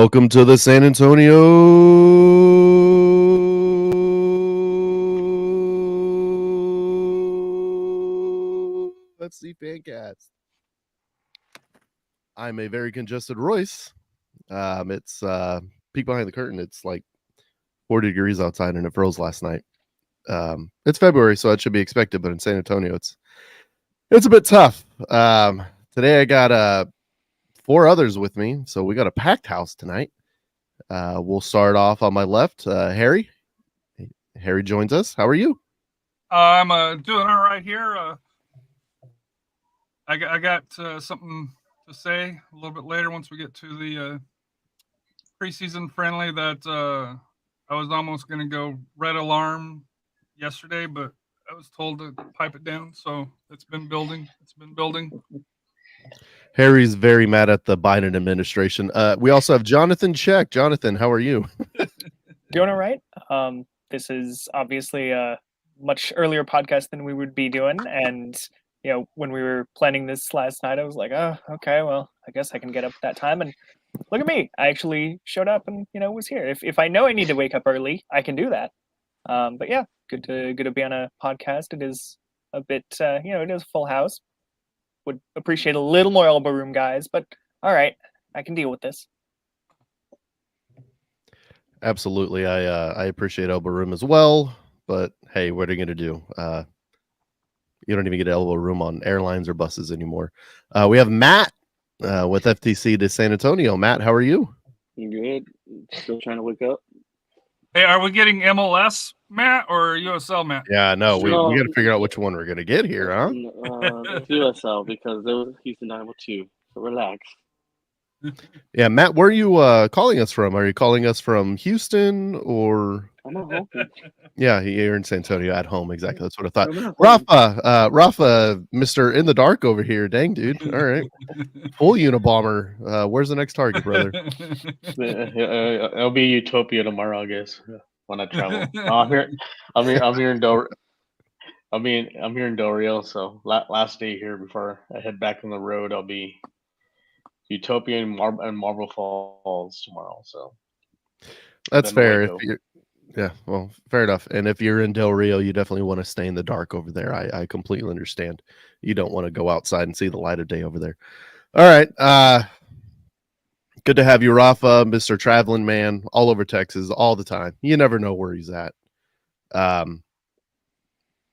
Welcome to the San Antonio SAFC Fancast. I'm a very congested Royce. It's peek behind the curtain. It's like 40 degrees outside, and it froze last night. It's February, so it should be expected, but in San Antonio, it's a bit tough. Today I got 4 others with me, so we got a packed house tonight. We'll start off on my left. Harry. Harry joins us. How are you? I'm doing all right here. I got something to say a little bit later once we get to the preseason friendly that I was almost going to go red alarm yesterday, but I was told to pipe it down. So it's been building. Harry's very mad at the Biden administration. We also have Jonathan Check. Jonathan, how are you? Doing all right. This is obviously a much earlier podcast than we would be doing. And, when we were planning this last night, I was like, oh, okay, well, I guess I can get up at that time. And look at me. I actually showed up and, was here. If I know I need to wake up early, I can do that. But yeah, good to be on a podcast. It is a bit, it is a full house. Would appreciate a little more elbow room, guys, but all right, I can deal with this. Absolutely. I appreciate elbow room as well, but hey, what are you going to do? You don't even get elbow room on airlines or buses anymore. We have Matt with FTC to San Antonio. Matt, how are you? Good. Still trying to wake up. Hey, are we getting MLS, Matt, or USL, Matt? Yeah, no, we got to figure out which one we're going to get here, huh? It's USL because there was Houston Dynamo II. So relax. Yeah, Matt, where are you calling us from? Are you calling us from Houston or? I'm at home. Yeah, you're in San Antonio at home. Exactly. That's what I thought. Rafa, Mr. In the Dark over here. Dang, dude. All right. Full Unabomber. Where's the next target, brother? It'll be Utopia tomorrow, I guess, when I travel. I'm here in Del. I'm here in Del Rio, so last day here before I head back on the road, I'll be Utopia and Marble Falls tomorrow. So that's fair. Yeah, well, fair enough. And if you're in Del Rio, you definitely want to stay in the dark over there. I completely understand. You don't want to go outside and see the light of day over there. All right. Good to have you, Rafa, Mr. Traveling Man, all over Texas, all the time. You never know where he's at.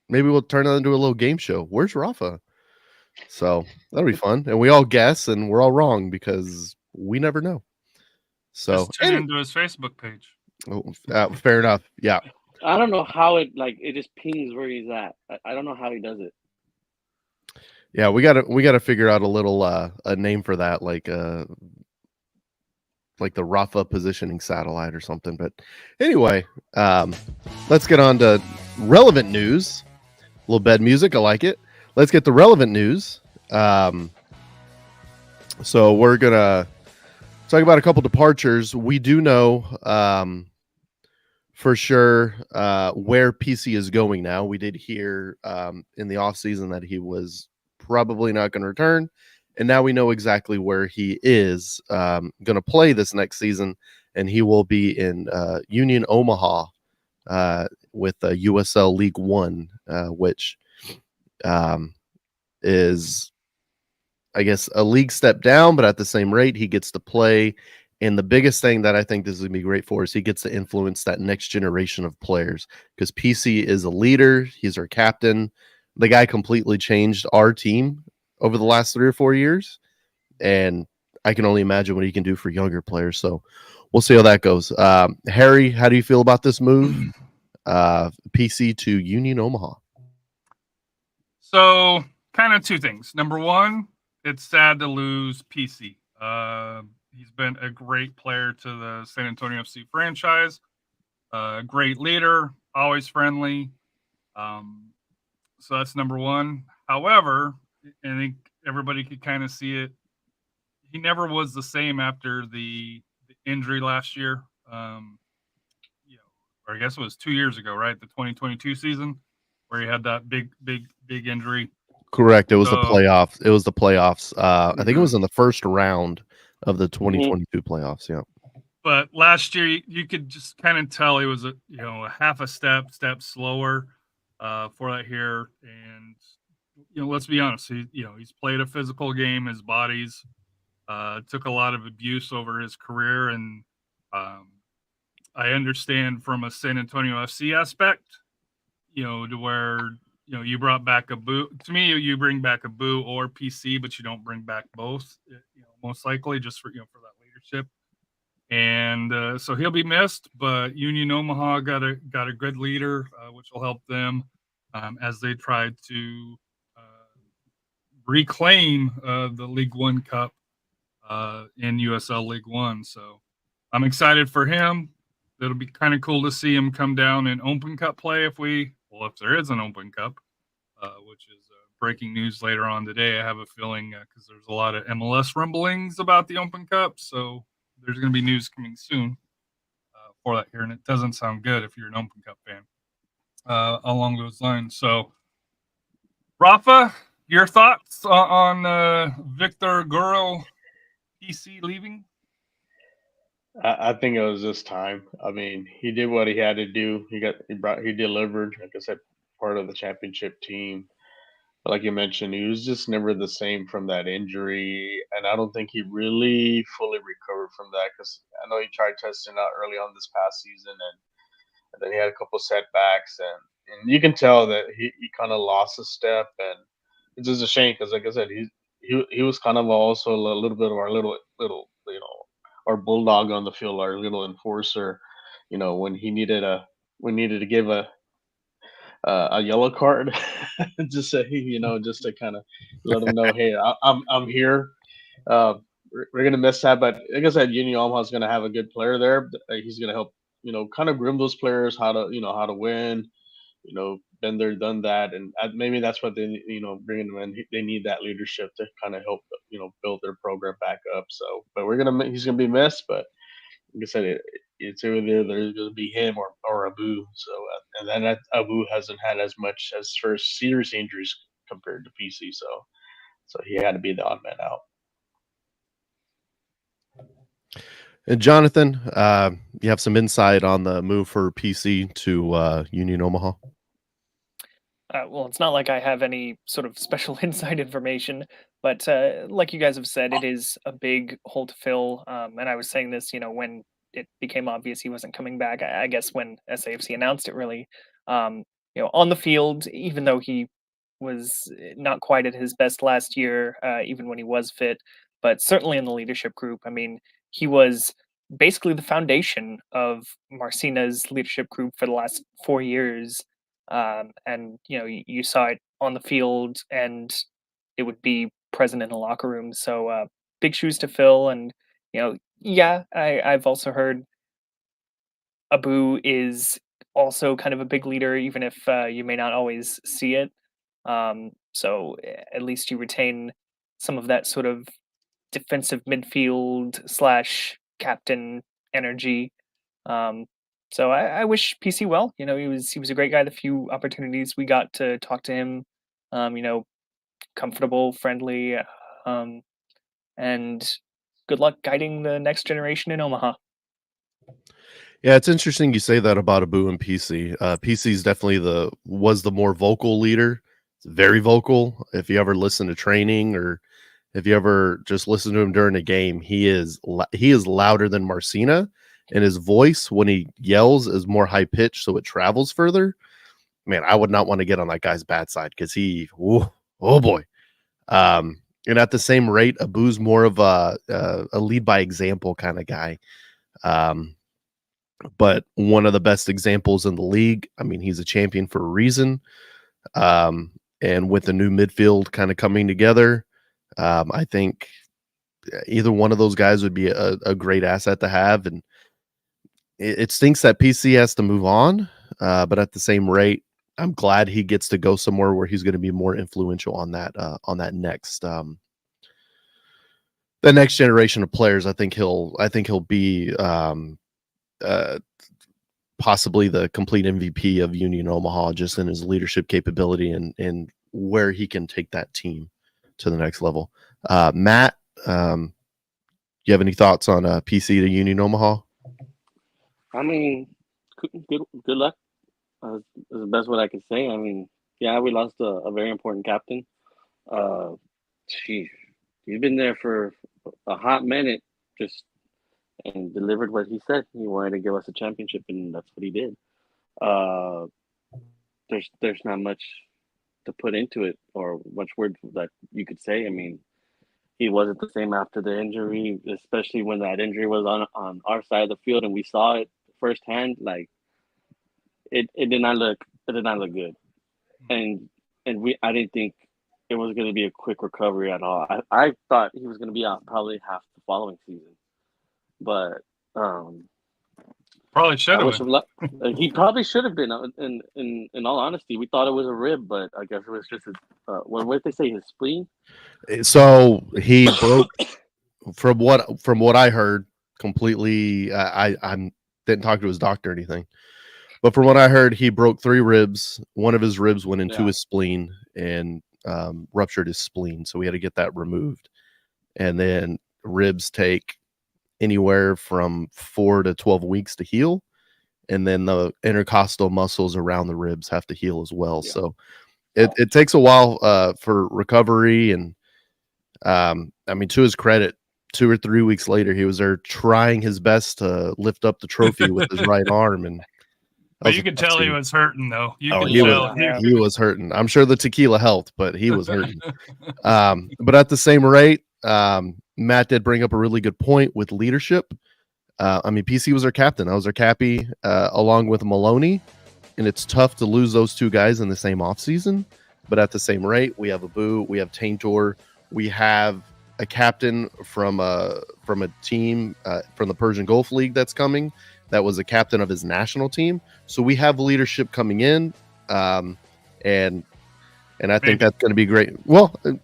Maybe we'll turn it into a little game show. Where's Rafa? So that'll be fun. And we all guess, and we're all wrong because we never know. So just tune into his Facebook page. Oh, fair enough. Yeah. I don't know how it just pings where he's at. I don't know how he does it. Yeah, we gotta figure out a little a name for that, like the Rafa positioning satellite or something. But anyway, let's get on to relevant news. A little bed music, I like it. Let's get the relevant news. So we're gonna talk about a couple departures. We do know for sure where PC is going now. We did hear in the offseason that he was probably not going to return, and now we know exactly where he is going to play this next season, and he will be in Union Omaha with USL League One, which is, I guess, a league step down, but at the same rate, he gets to play. And the biggest thing that I think this is going to be great for is he gets to influence that next generation of players, because PC is a leader. He's our captain. The guy completely changed our team over the last 3 or 4 years. And I can only imagine what he can do for younger players. So we'll see how that goes. Harry, how do you feel about this move? PC to Union Omaha. So kind of 2 things. Number one, it's sad to lose PC. He's been a great player to the San Antonio FC franchise, great leader, always friendly. So that's number one. However, I think everybody could kind of see it. He never was the same after the injury last year. Or I guess it was 2 years ago, right? The 2022 season where he had that big injury. Correct. It was the playoffs. I think it was in the first round of the 2022 playoffs. Yeah. but last year you could just kind of tell he was a half a step slower for that here. And let's be honest, he's played a physical game. His body's took a lot of abuse over his career, and I understand from a San Antonio FC aspect, to where you brought back Abu. To me, you bring back Abu or PC, but you don't bring back both. Most likely just for for that leadership. And so he'll be missed, but Union Omaha got a good leader, which will help them as they try to reclaim the League One Cup in USL League One. So I'm excited for him. It'll be kind of cool to see him come down in Open Cup play if there is an Open Cup, which is breaking news later on today. I have a feeling because there's a lot of MLS rumblings about the Open Cup, so there's going to be news coming soon for that here, and it doesn't sound good if you're an Open Cup fan along those lines. So, Rafa, your thoughts on Victor Gurro PC leaving? I think it was this time. I mean, he did what he had to do. He delivered. Like I said, part of the championship team. But like you mentioned, he was just never the same from that injury, and I don't think he really fully recovered from that. Because I know he tried testing out early on this past season, and then he had a couple setbacks, and you can tell that he kind of lost a step, and it's just a shame because, like I said, he was kind of also a little bit of our little our bulldog on the field, our little enforcer. When we needed to give a yellow card, just just to kind of let them know, hey, I'm here. We're gonna miss that, but like I said, Union Omaha is gonna have a good player there. He's gonna help, kind of groom those players how to win. Been there, done that, and maybe that's what they, bringing them in. They need that leadership to kind of help, build their program back up. So, but he's gonna be missed. But like I said, it's either there's gonna be him or Abu. So, and then Abu hasn't had as much as first serious injuries compared to PC. So he had to be the odd man out. And Jonathan, you have some insight on the move for PC to Union Omaha? Well, it's not like I have any sort of special inside information, but like you guys have said, it is a big hole to fill. And I was saying this, when it became obvious he wasn't coming back. I guess when SAFC announced it, really, on the field, even though he was not quite at his best last year, even when he was fit, but certainly in the leadership group. I mean, he was basically the foundation of Marcina's leadership group for the last 4 years. And you saw it on the field, and it would be present in the locker room. So big shoes to fill. And I've also heard Abu is also kind of a big leader, even if you may not always see it. So at least you retain some of that sort of defensive midfield / captain energy. So I wish PC well. He was a great guy. The few opportunities we got to talk to him, comfortable, friendly, and good luck guiding the next generation in Omaha. Yeah, it's interesting you say that about Abu and PC. PC's definitely was the more vocal leader. Very vocal. If you ever listen to training or if you ever just listen to him during a game, he is louder than Marcina. And his voice, when he yells, is more high pitched, so it travels further. Man, I would not want to get on that guy's bad side because oh boy. And at the same rate, Abu's more of a lead by example kind of guy. But one of the best examples in the league. I mean, he's a champion for a reason. And with the new midfield kind of coming together, I think either one of those guys would be a great asset to have. And it stinks that PC has to move on, but at the same rate, I'm glad he gets to go somewhere where he's going to be more influential on that next the next generation of players. I think he'll be possibly the complete MVP of Union Omaha, just in his leadership capability and where he can take that team to the next level. Matt, you have any thoughts on PC to Union Omaha? I mean, good luck. Is the best what I can say. I mean, yeah, we lost a very important captain. Uh, Sheesh, he's been there for a hot minute, just and delivered what he said. He wanted to give us a championship, and that's what he did. Uh, there's not much to put into it or much words that you could say. I mean, he wasn't the same after the injury, especially when that injury was on our side of the field and we saw it firsthand. Like it did not look good, and I didn't think it was going to be a quick recovery at all. I thought he was going to be out probably half the following season, but Probably should I have wish him been. luck. He probably should have been. In all honesty, we thought it was a rib, but I guess it was just his. What did they say? His spleen. So he broke from what I heard completely. I didn't talk to his doctor or anything, but from what I heard, he broke 3 ribs. One of his ribs went into Yeah. his spleen and ruptured his spleen, so we had to get that removed. And then ribs take anywhere from 4 to 12 weeks to heal, and then the intercostal muscles around the ribs have to heal as well. Yeah. So it takes a while for recovery. And I mean, to his credit, 2 or 3 weeks later, he was there trying his best to lift up the trophy with his right arm. And But you could tell he was hurting, though. You could he tell. he was hurting. I'm sure the tequila helped, but he was hurting. But at the same rate, Matt did bring up a really good point with leadership. I mean, PC was our captain. I was our cappy, along with Maloney, and it's tough to lose those 2 guys in the same offseason. But at the same rate, we have Abu, we have Taintor, we have a captain from a team from the Persian Gulf League that's coming. That was a captain of his national team. So we have leadership coming in, and I think that's going to be great. Well, we'll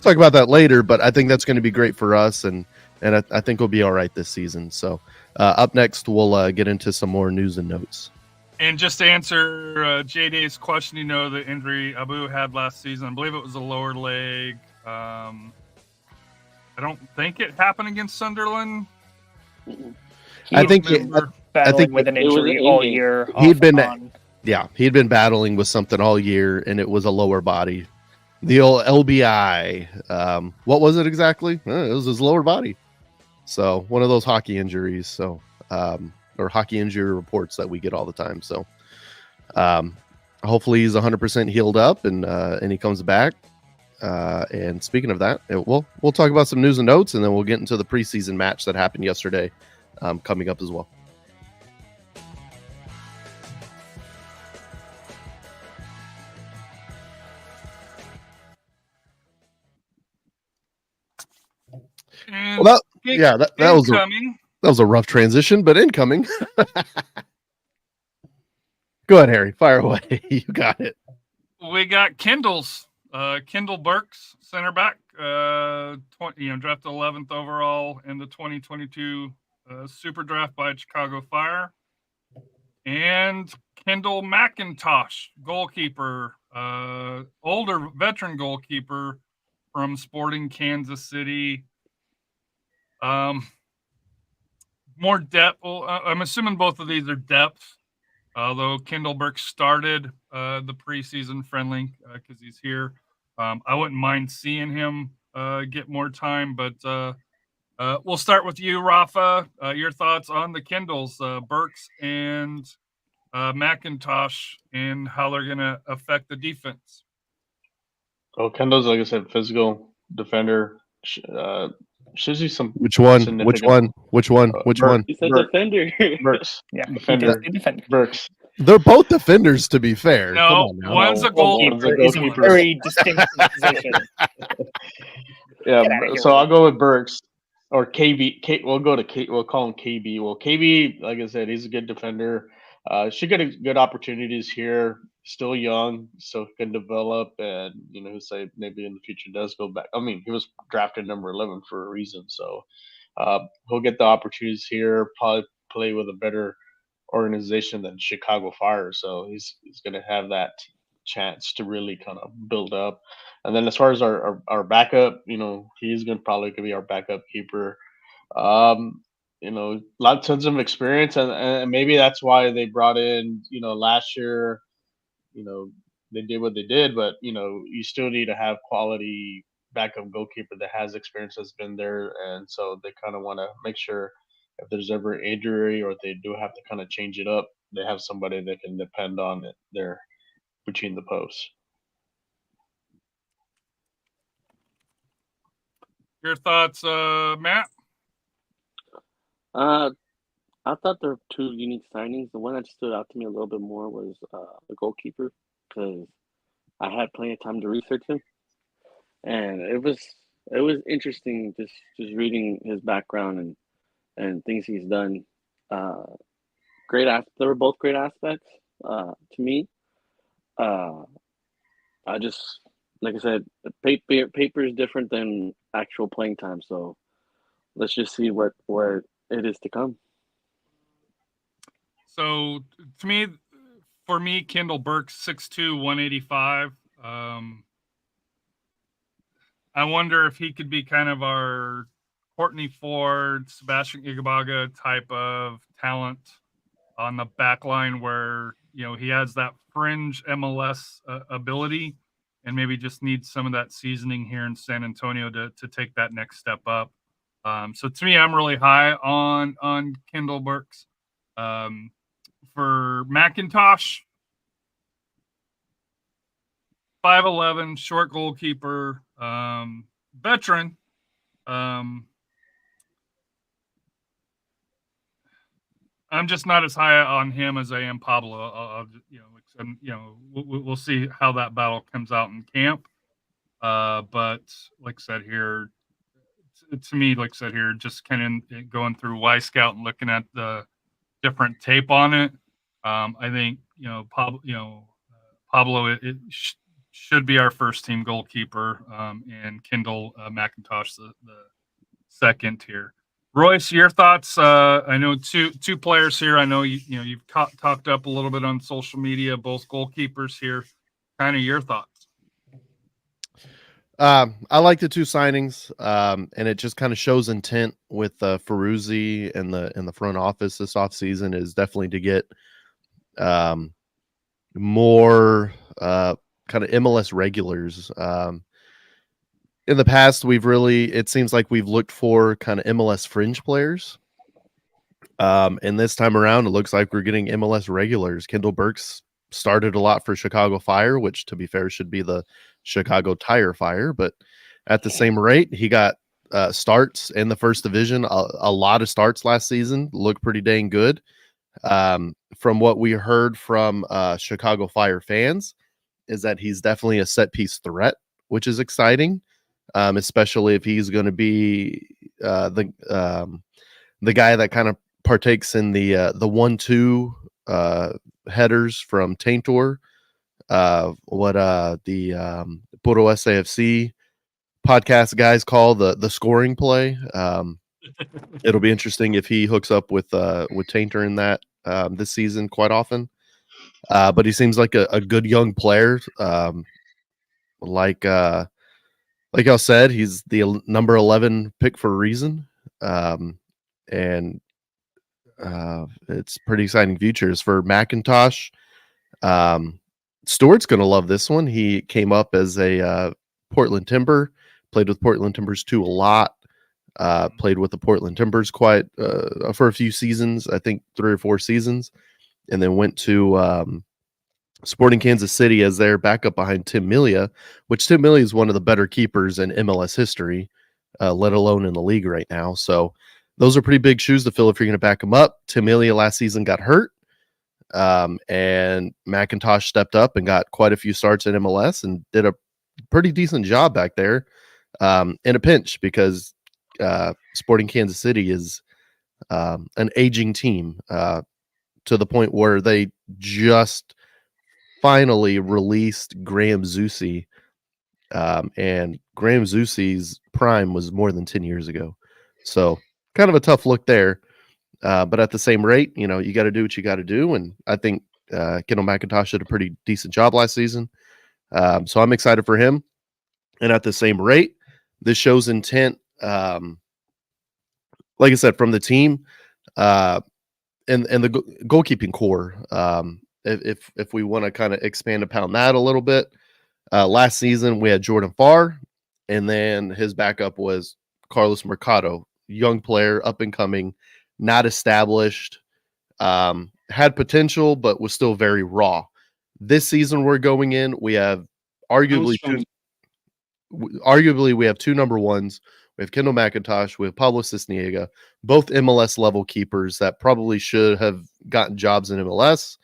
talk about that later, but I think that's going to be great for us, and I think we'll be all right this season. So up next, we'll get into some more news and notes. And just to answer JD's question, you know, the injury Abu had last season, I believe it was a lower leg. I don't think it happened against Sunderland. I think battling with an injury all year. He'd been battling with something all year, and it was a lower body. The old LBI. What was it exactly? It was his lower body. So one of those hockey injuries. So or hockey injury reports that we get all the time. So hopefully he's 100% healed up and he comes back. And speaking of that, we'll talk about some news and notes, and then we'll get into the preseason match that happened yesterday coming up as well. And that was a rough transition, but incoming. Go ahead, Harry. Fire away. You got it. We got Kendall Burks, center back, drafted 11th overall in the 2022 Super Draft by Chicago Fire, and Kendall Mcintosh, goalkeeper, older veteran goalkeeper from Sporting Kansas City. More depth. Well, I'm assuming both of these are depth. Although Kendall Burke started the preseason friendly because he's here. I wouldn't mind seeing him get more time, but we'll start with you, Rafa. Your thoughts on the Kendalls, Burks and Mcintosh, and how they're going to affect the defense. Oh, Kendall's, like I said, physical defender. Should see some. Which one? Which one? He said defender. Burks. Yeah, defender. Burks. They're both defenders, to be fair. No, one's a goalkeeper. It's a very distinct position. Yeah, so I'll go with Burks or KB. We'll go to K. We'll call him KB. Well, KB, like I said, he's a good defender. Should get good opportunities here. Still young, so can develop, and who say maybe in the future does go back. I mean, he was drafted number 11 for a reason, so he'll get the opportunities here. Probably play with a better organization than Chicago Fire, so he's going to have that chance to really kind of build up. And then as far as our backup, he's probably going to be our backup keeper. tons of experience, and maybe that's why they brought in, last year, they did what they did, but you still need to have quality backup goalkeeper that has experience, that's been there, and so they kind of want to make sure if there's ever injury or if they do have to kind of change it up, they have somebody they can depend on it there between the posts. Your thoughts, Matt? I thought there were two unique signings. The one that stood out to me a little bit more was the goalkeeper, because I had plenty of time to research him, and it was interesting just reading his background and things he's done. They were both great aspects to me. I just, like I said, paper is different than actual playing time. So let's just see what it is to come. So for me, Kendall Burke's 6'2", 185. I wonder if he could be kind of our Courtney Ford, Sebastian Igabaga type of talent on the back line, where he has that fringe MLS ability and maybe just needs some of that seasoning here in San Antonio to take that next step up. So to me, I'm really high on Kendall Burks. For Mcintosh, 5'11", short goalkeeper, veteran. I'm just not as high on him as I am Pablo. We'll see how that battle comes out in camp. But like I said here, to me, just kind of going through Y Scout and looking at the different tape on it, I think Pablo should be our first team goalkeeper, and Kendall Mcintosh the second here. Royce, your thoughts? I know two players here. I know you've talked up a little bit on social media, both goalkeepers here. Kind of your thoughts. I like the two signings, and it just kind of shows intent with Ferruzzi and the front office this offseason is definitely to get more kind of MLS regulars. In the past, it seems like we've looked for kind of MLS fringe players. And this time around, it looks like we're getting MLS regulars. Kendall Burks started a lot for Chicago Fire, which, to be fair, should be the Chicago Tire Fire. But at the same rate, he got starts in the first division, a lot of starts last season, looked pretty dang good. From what we heard from Chicago Fire fans, is that he's definitely a set piece threat, which is exciting. Especially if he's going to be the guy that kind of partakes in the 1-2 headers from Taintor, what the Puro SAFC podcast guys call the scoring play. It'll be interesting if he hooks up with Taintor in that this season quite often. But he seems like a good young player. Like I said, he's the number 11 pick for a reason. And it's pretty exciting futures for Mcintosh. Stuart's going to love this one. He came up as a Portland Timber, played with Portland Timbers 2 a lot, played with the Portland Timbers quite for a few seasons, I think 3 or 4 seasons, and then went to Sporting Kansas City as their backup behind Tim Melia, which Tim Melia is one of the better keepers in MLS history, let alone in the league right now. So those are pretty big shoes to fill if you're going to back him up. Tim Melia last season got hurt, and Mcintosh stepped up and got quite a few starts in MLS and did a pretty decent job back there in a pinch, because Sporting Kansas City is an aging team to the point where they just finally released Graham Zusi, and Graham Zusi's prime was more than 10 years ago. So kind of a tough look there. But at the same rate, you got to do what you got to do. And I think Kendall Mcintosh did a pretty decent job last season. So I'm excited for him. And at the same rate, this shows intent like I said, from the team, and the goalkeeping core. If we want to kind of expand upon that a little bit, last season we had Jordan Farr, and then his backup was Carlos Mercado, young player, up and coming, not established, had potential, but was still very raw. This season we're going in, we have arguably we have two number ones. We have Kendall Mcintosh, we have Pablo Sisniega, both MLS level keepers that probably should have gotten jobs in MLS,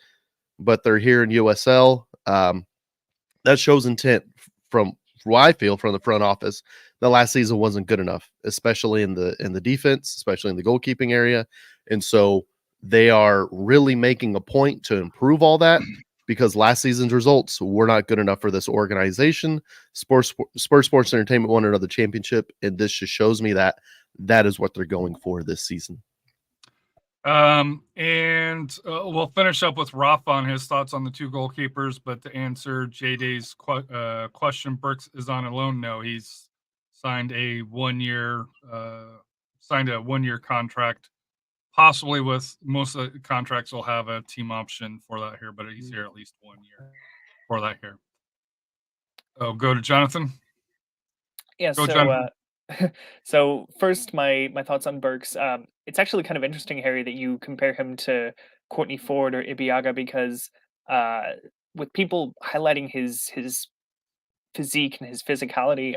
but they're here in USL. That shows intent from what I feel from the front office. The last season wasn't good enough, especially in the defense, especially in the goalkeeping area. And so they are really making a point to improve all that, because last season's results were not good enough for this organization. Spurs Sports Entertainment won another championship, and this just shows me that that is what they're going for this season. And we'll finish up with Rafa on his thoughts on the two goalkeepers. But to answer J-Day's question, Burks is on a loan. No, he's signed a 1 year contract. Possibly with most of the contracts will have a team option for that here, but he's here at least 1 year for that here. Oh, go to Jonathan. Yeah. Go, So, Jonathan. so first, my thoughts on Burks. It's actually kind of interesting, Harry, that you compare him to Courtney Ford or Ibiaga, because with people highlighting his physique and his physicality,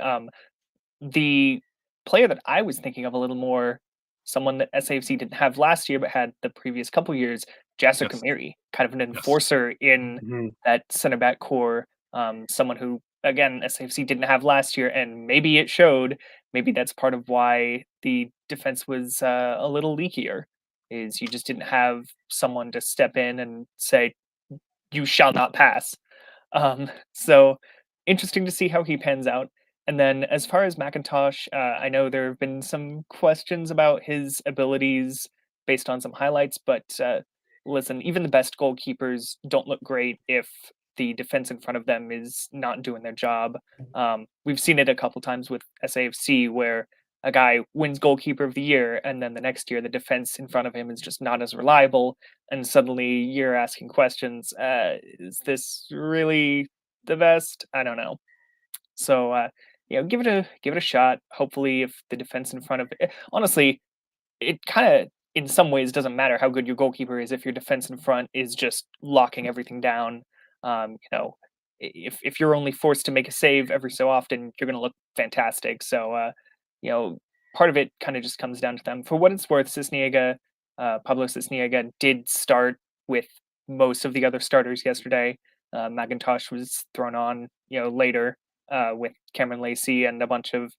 the player that I was thinking of a little more, someone that SAFC didn't have last year but had the previous couple years, Jasser Yes. Kamiri, kind of an Yes. enforcer in that center back core. Someone who, again, SAFC didn't have last year, and maybe it showed. Maybe that's part of why the defense was a little leakier, is you just didn't have someone to step in and say, "You shall not pass." So interesting to see how he pans out. And then as far as Mcintosh, I know there have been some questions about his abilities based on some highlights, but listen, even the best goalkeepers don't look great if the defense in front of them is not doing their job. We've seen it a couple times with SAFC where a guy wins goalkeeper of the year, and then the next year the defense in front of him is just not as reliable, and suddenly you're asking questions, is this really the best? I don't know. So give it a shot. Hopefully, if the defense in front of it, honestly, it kind of in some ways doesn't matter how good your goalkeeper is if your defense in front is just locking everything down. If you're only forced to make a save every so often, you're going to look fantastic. So part of it kind of just comes down to them. For what it's worth, Pablo Sisniega did start with most of the other starters yesterday. Mcintosh was thrown on, later with Cameron Lacey and a bunch of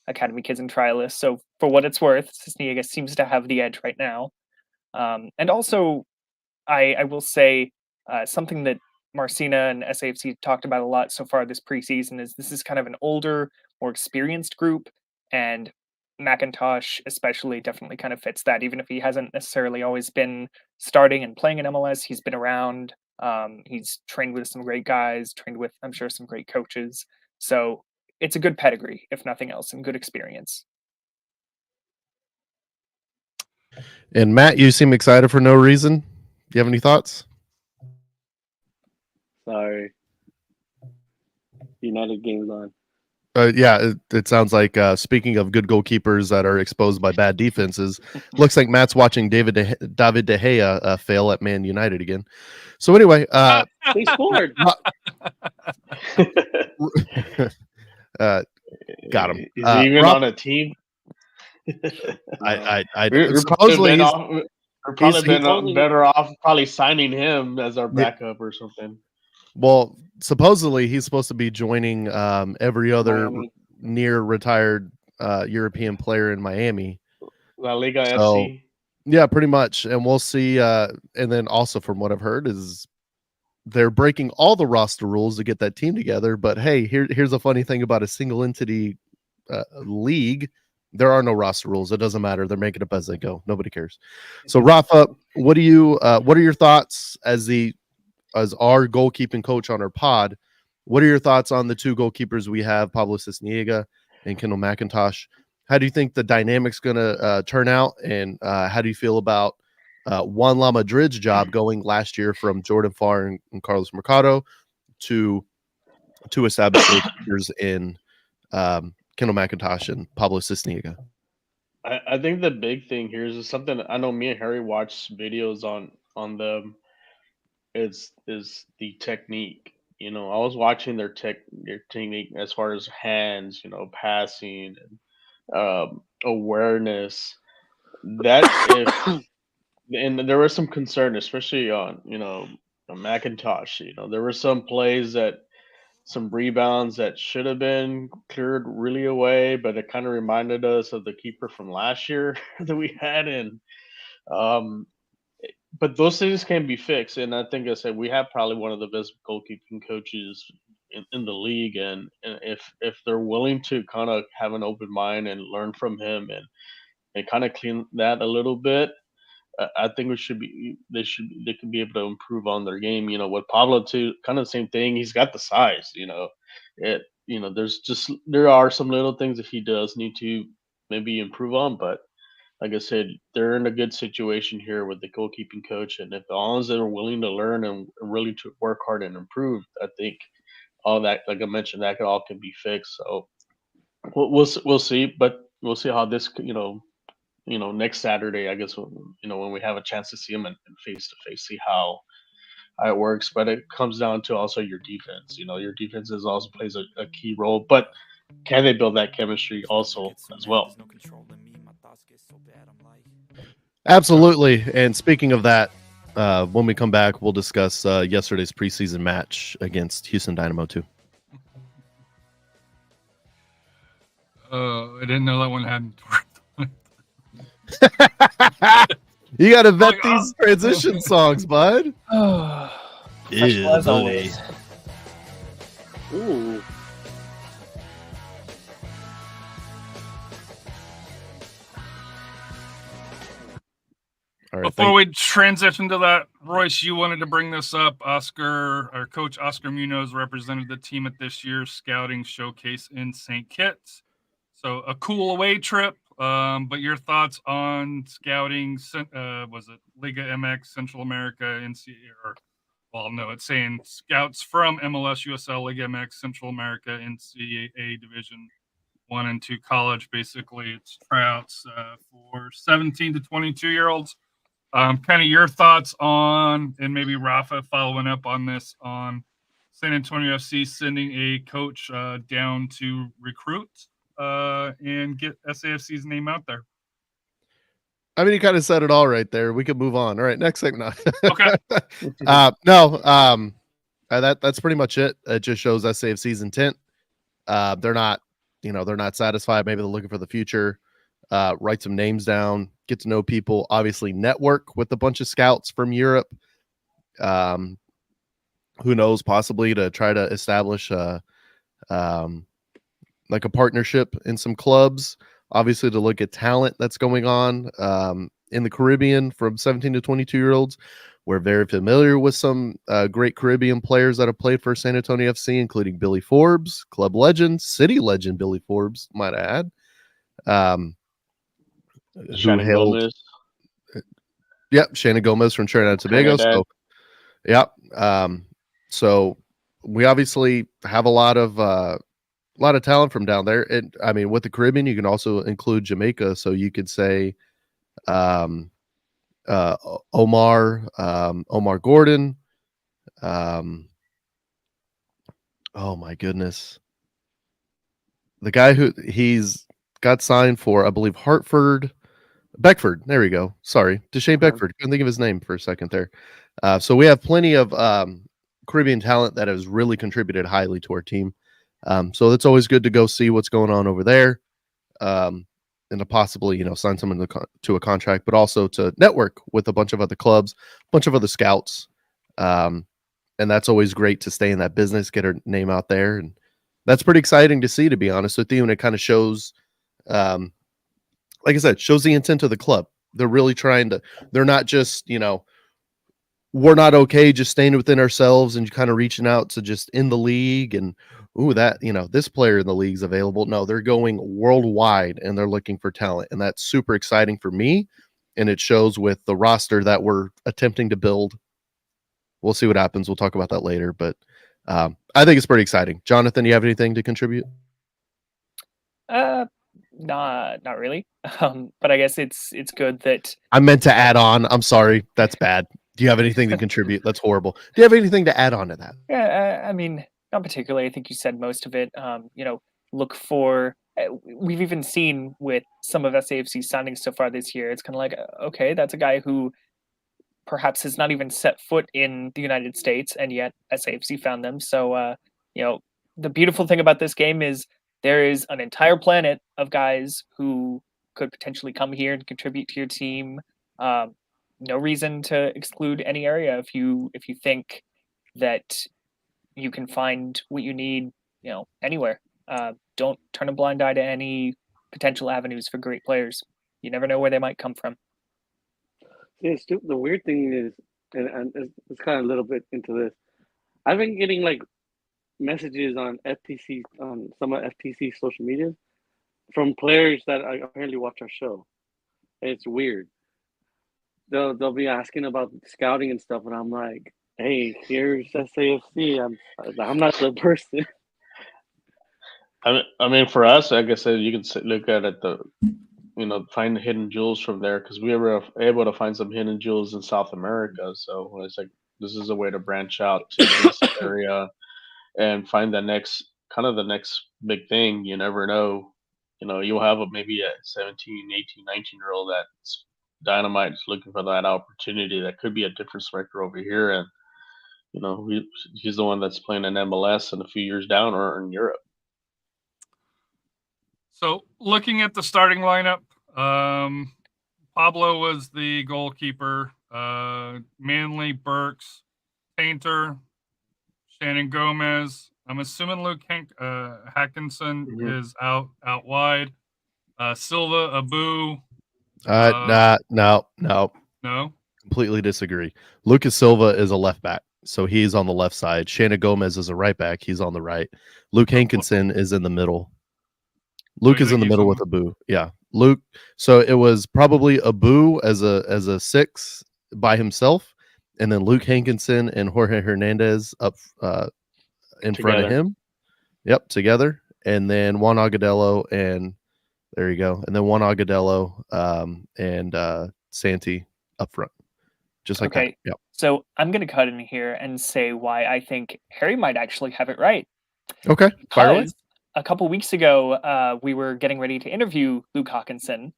academy kids and trialists. So for what it's worth, Sisniega seems to have the edge right now. And also, I will say something that Marcina and SAFC talked about a lot so far this preseason is this is kind of an older, more experienced group, and Mcintosh especially definitely kind of fits that. Even if he hasn't necessarily always been starting and playing in MLS, he's been around. He's trained with some great guys, trained with, I'm sure, some great coaches. So it's a good pedigree, if nothing else, and good experience. And Matt, you seem excited for no reason. Do you have any thoughts? Sorry. United game's on. Yeah, it sounds like, speaking of good goalkeepers that are exposed by bad defenses, looks like Matt's watching David De Gea fail at Man United again. So anyway, They scored. Got him. Is he even on a team? We're supposedly We're probably been better off probably signing him as our backup or something. Well, supposedly he's supposed to be joining every other Miami. near retired European player in Miami. La Liga So, FC. yeah, pretty much. And we'll see. And then also from what I've heard is they're breaking all the roster rules to get that team together. But hey, here's a funny thing about a single entity league. There are no roster rules. It doesn't matter. They're making it up as they go. Nobody cares. So Rafa, what are your thoughts as our goalkeeping coach on our pod? What are your thoughts on the two goalkeepers we have, Pablo Sisniega and Kendall Mcintosh? How do you think the dynamic's going to turn out? And how do you feel about Juan La Madrid's job going last year from Jordan Farr and Carlos Mercado to establish those figures in Kendall Mcintosh and Pablo Sisniega? I think the big thing here is something I know me and Harry watched videos on them. Is the technique. You know, I was watching their technique as far as hands, you know, passing and awareness. That if and there was some concern, especially on on Macintosh. You know, there were some plays some rebounds that should have been cleared really away, but it kind of reminded us of the keeper from last year that we had. And um, but those things can be fixed. And I think I said we have probably one of the best goalkeeping coaches in the league. And if they're willing to kind of have an open mind and learn from him and kind of clean that a little bit, I think they could be able to improve on their game. You know, with Pablo too, kind of the same thing. He's got the size. There are some little things that he does need to maybe improve on, but like I said, they're in a good situation here with the goalkeeping coach, and if as long as they're willing to learn and really to work hard and improve, I think all that, like I mentioned, that all can be fixed. So we'll see, but we'll see how this next Saturday, I guess, when we have a chance to see him and face to face, see how it works. But it comes down to also your defense. You know, your defense also plays a key role. But can they build that chemistry also as well? Absolutely. And speaking of that, when we come back, we'll discuss yesterday's preseason match against Houston Dynamo II. I didn't know that one had. You got to vet these transition songs, bud. Ew, as always. Ooh. All right, Before we transition to that, Royce, you wanted to bring this up. Coach Oscar Munoz represented the team at this year's scouting showcase in St. Kitts. So a cool away trip. But your thoughts on scouting? Was it Liga MX Central America NCAA? It's saying scouts from MLS, USL, Liga MX Central America NCAA Division 1 and 2 college. Basically, it's tryouts for 17 to 22-year-olds. Kind of your thoughts on, and maybe Rafa following up on this, on San Antonio FC sending a coach down to recruit and get SAFC's name out there. I mean, you kind of said it all right there. We could move on. All right, next segment. Okay. That's pretty much it. It just shows SAFC's intent. They're not satisfied. Maybe they're looking for the future. Write some names down, get to know people, obviously network with a bunch of scouts from Europe. Who knows, possibly to try to establish like a partnership in some clubs, obviously to look at talent that's going on in the Caribbean from 17 to 22-year-olds. We're very familiar with some great Caribbean players that have played for San Antonio FC, including Billy Forbes, club legend, city legend Billy Forbes, might I add. Shannon Gomez. Yep, Shannon Gomez from Trinidad and Tobago. So, yep. So we obviously have a lot of talent from down there. And I mean, with the Caribbean, you can also include Jamaica. So you could say Omar Gordon. Oh my goodness. The guy who he's got signed for, I believe, Beckford. There we go. Sorry. Deshane Beckford. Couldn't think of his name for a second there. So we have plenty of Caribbean talent that has really contributed highly to our team. So it's always good to go see what's going on over there. And to possibly, sign someone to a contract, but also to network with a bunch of other clubs, a bunch of other scouts. And that's always great to stay in that business, get her name out there. And that's pretty exciting to see, to be honest with you. And it kind of shows, like I said, shows the intent of the club. They're really they're not just, we're not okay just staying within ourselves and kind of reaching out to just in the league and ooh, that, this player in the league's available. No, they're going worldwide and they're looking for talent. And that's super exciting for me. And it shows with the roster that we're attempting to build. We'll see what happens. We'll talk about that later. But I think it's pretty exciting. Jonathan, you have anything to contribute? Not really. But I guess it's good that I meant to add on. I'm sorry. That's bad. Do you have anything to contribute? That's horrible. Do you have anything to add on to that? Yeah, I mean, not particularly. I think you said most of it. Look for. We've even seen with some of SAFC signings so far this year. It's kind of like, okay, that's a guy who perhaps has not even set foot in the United States, and yet SAFC found them. So, the beautiful thing about this game is there is an entire planet of guys who could potentially come here and contribute to your team. No reason to exclude any area if you think that you can find what you need, anywhere. Don't turn a blind eye to any potential avenues for great players. You never know where they might come from. Yeah, the weird thing is, and it's kind of a little bit into this. I've been getting like messages on FTC on some of FTC social media from players that apparently watch our show. It's weird. They'll be asking about scouting and stuff, and I'm like, hey, here's SAFC. I'm not the person. I mean, for us, like I said, you can look at it find the hidden jewels from there, because we were able to find some hidden jewels in South America. So it's like this is a way to branch out to this area and find the next big thing. You never know. You'll have maybe a 17, 18, 19-year-old that's dynamite is looking for that opportunity that could be a different striker over here, and he's the one that's playing in MLS and a few years down or in Europe. So looking at the starting lineup, Pablo was the goalkeeper. Manley, Burks, Painter, Shannon Gomez. I'm assuming Luke Hackinson is out wide. Silva, Abu. No. Completely disagree. Lucas Silva is a left back, so he's on the left side. Shannon Gomez is a right back. He's on the right. Luke Hankinson is in the middle. Luke is in the middle with Abu. Yeah, Luke. So it was probably Abu as a 6 by himself, and then Luke Hankinson and Jorge Hernandez up in front of him. Yep, together, and then Juan Agudelo, and there you go, and then Juan Agudelo and Santi up front, just like that. Yep. So I'm going to cut in here and say why I think Harry might actually have it right. Okay, fire away. A couple weeks ago, we were getting ready to interview Luke Hawkinson,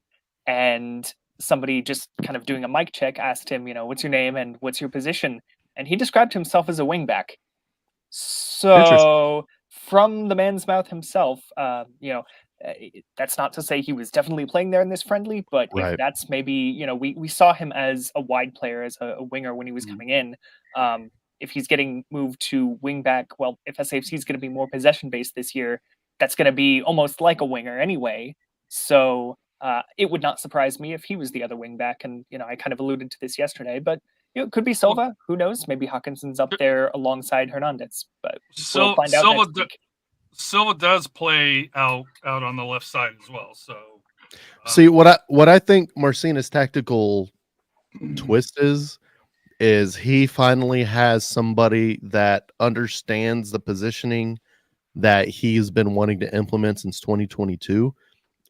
and somebody just kind of doing a mic check asked him, what's your name and what's your position? And he described himself as a wingback. So from the man's mouth himself, that's not to say he was definitely playing there in this friendly, but if that's maybe, we saw him as a wide player, as a winger when he was coming in. If he's getting moved to wingback, well, if SAFC is going to be more possession-based this year, that's going to be almost like a winger anyway. So it would not surprise me if he was the other wingback. And, I kind of alluded to this yesterday, but it could be Silva. Who knows? Maybe Hawkinson's up there alongside Hernandez. But we'll find out next week. Silva does play out on the left side as well. So see what I think Marcina's tactical twist is he finally has somebody that understands the positioning that he's been wanting to implement since 2022,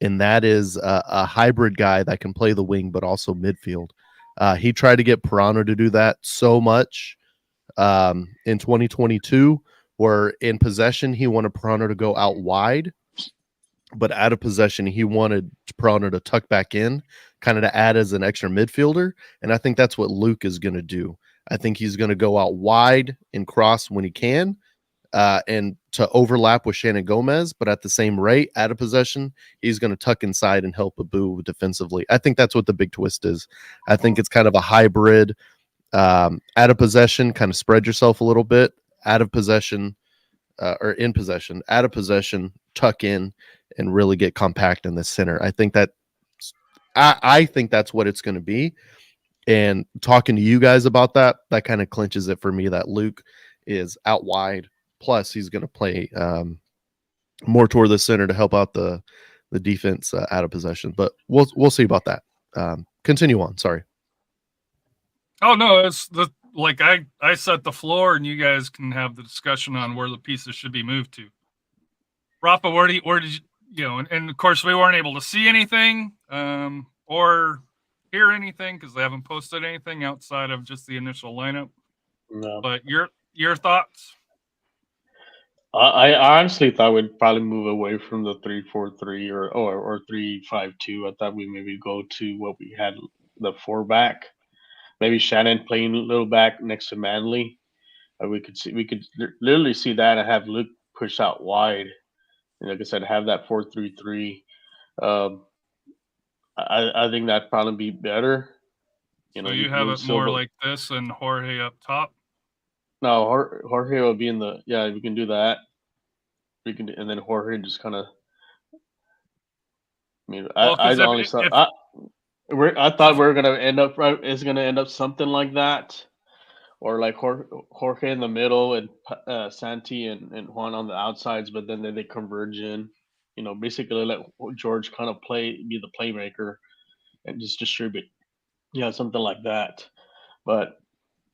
and that is a hybrid guy that can play the wing but also midfield. He tried to get Pirano to do that so much in 2022, where in possession he wanted Pirano to go out wide, but out of possession he wanted Pirano to tuck back in, kind of to add as an extra midfielder. And I think that's what Luke is going to do. I think he's going to go out wide and cross when he can, and to overlap with Shannon Gomez, but at the same rate, out of possession, he's going to tuck inside and help Abu defensively. I think that's what the big twist is. I think it's kind of a hybrid. Out of possession, kind of spread yourself a little bit. Out of possession, or in possession, out of possession, tuck in and really get compact in the center. I think that's what it's going to be. And talking to you guys about that kind of clinches it for me that Luke is out wide plus he's going to play more toward the center to help out the defense out of possession. But we'll see about that. Continue on. Sorry. Oh no, it's I set the floor, and you guys can have the discussion on where the pieces should be moved to. Rafa, where did you and of course we weren't able to see anything or hear anything because they haven't posted anything outside of just the initial lineup. No. But your thoughts? I honestly thought we'd probably move away from the 3-4-3 or 3-5-2. I thought we maybe go to what we had, the 4 back. Maybe Shannon playing a little back next to Manley. We could literally see that and have Luke push out wide. And like I said, have that 4-3-3. I think that'd probably be better. So you have it more like this and Jorge up top? No, Jorge will be in the. Yeah, we can do that. We can, and then Jorge just kind of. I mean, I thought we were gonna end up right. It's gonna end up something like that, or like Jorge in the middle and Santi and Juan on the outsides, but then they converge in. Basically let George kind of be the playmaker, and just distribute. Yeah, something like that. But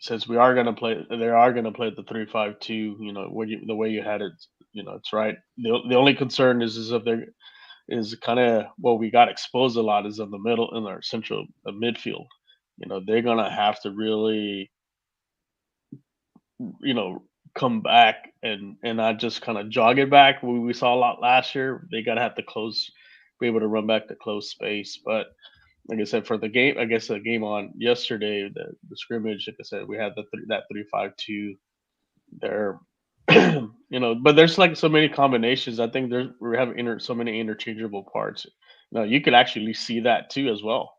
since they are going to play the 3-5-2. The way you had it, it's right. The only concern is if there is kind of what we got exposed a lot is in the middle in our central midfield. They're gonna have to really, come back and not just kind of jog it back. We saw a lot last year. They gotta have to be able to run back to close space, but. Like I said, for the game, I guess the game on yesterday, the scrimmage, like I said, we had that 3-5-2 there, but there's like so many combinations. I think we have so many interchangeable parts. You could actually see that too as well.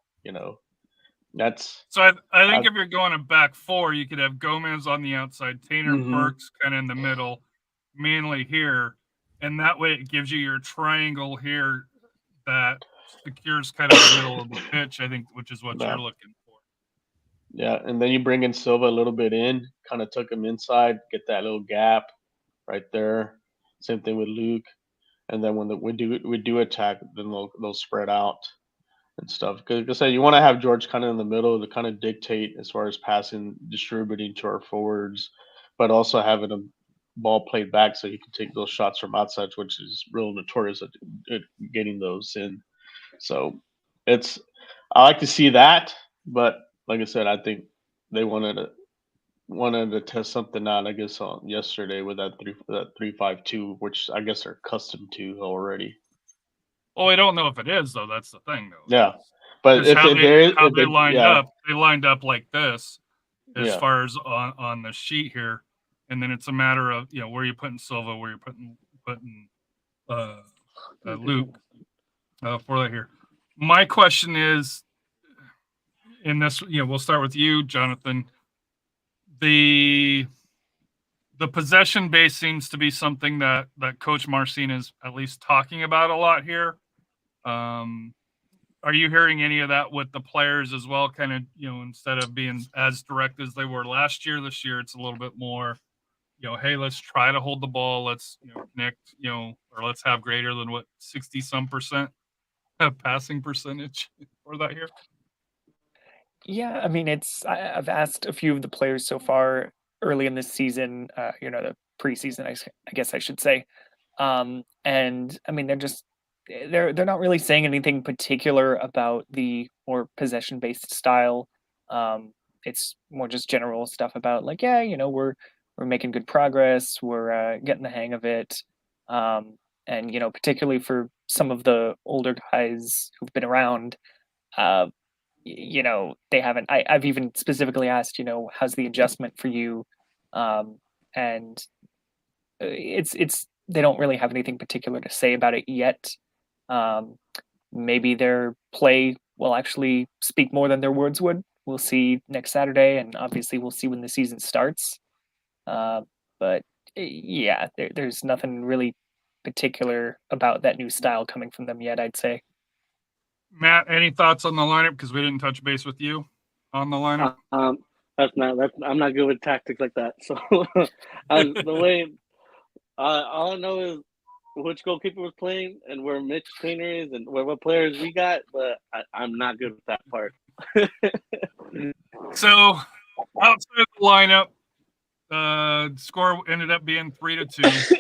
That's so. I think if you're going a back 4, you could have Gomez on the outside, Tainer Burks kind of in the middle, Manley here, and that way it gives you your triangle here that secures kind of the middle of the pitch, I think, which is what you're looking for. Yeah, and then you bring in Silva a little bit in, kind of took him inside, get that little gap right there. Same thing with Luke, and then when we do attack, then they'll spread out and stuff. Because like I said, you want to have George kind of in the middle to kind of dictate as far as passing, distributing to our forwards, but also having a ball played back so he can take those shots from outside, which is real notorious at getting those in. So I like to see that, but like I said, I think they wanted to test something out, I guess, on yesterday with that 3-5-2, which I guess they're accustomed to already. Well, we don't know if it is though. That's the thing, though. Yeah, but if they lined up like this, as far as on the sheet here, and then it's a matter of where you're putting Silva, where you're putting Luke. For that here. My question is, in this, we'll start with you, Jonathan. The possession base seems to be something that Coach Marcin is at least talking about a lot here. Are you hearing any of that with the players as well? Kind of, instead of being as direct as they were last year, this year it's a little bit more, hey, let's try to hold the ball. Let's connect, or let's have greater than 60-some% passing percentage for that here. Yeah, I mean, I've asked a few of the players so far early in this season, the preseason, I guess I should say. And I mean, they're not really saying anything particular about the more possession-based style. It's more just general stuff about like, we're making good progress. We're getting the hang of it. And, particularly for some of the older guys who've been around, they haven't, I've even specifically asked, how's the adjustment for you? And it's, they don't really have anything particular to say about it yet. Maybe their play will actually speak more than their words would. We'll see next Saturday, and obviously we'll see when the season starts. But yeah, there's nothing really particular about that new style coming from them yet, I'd say. Matt, any thoughts on the lineup? Because we didn't touch base with you on the lineup. I'm not good with tactics like that. So All I know is which goalkeeper was playing and where Mitch Trainer is and what players we got, but I'm not good with that part. So outside of the lineup, score ended up being 3-2.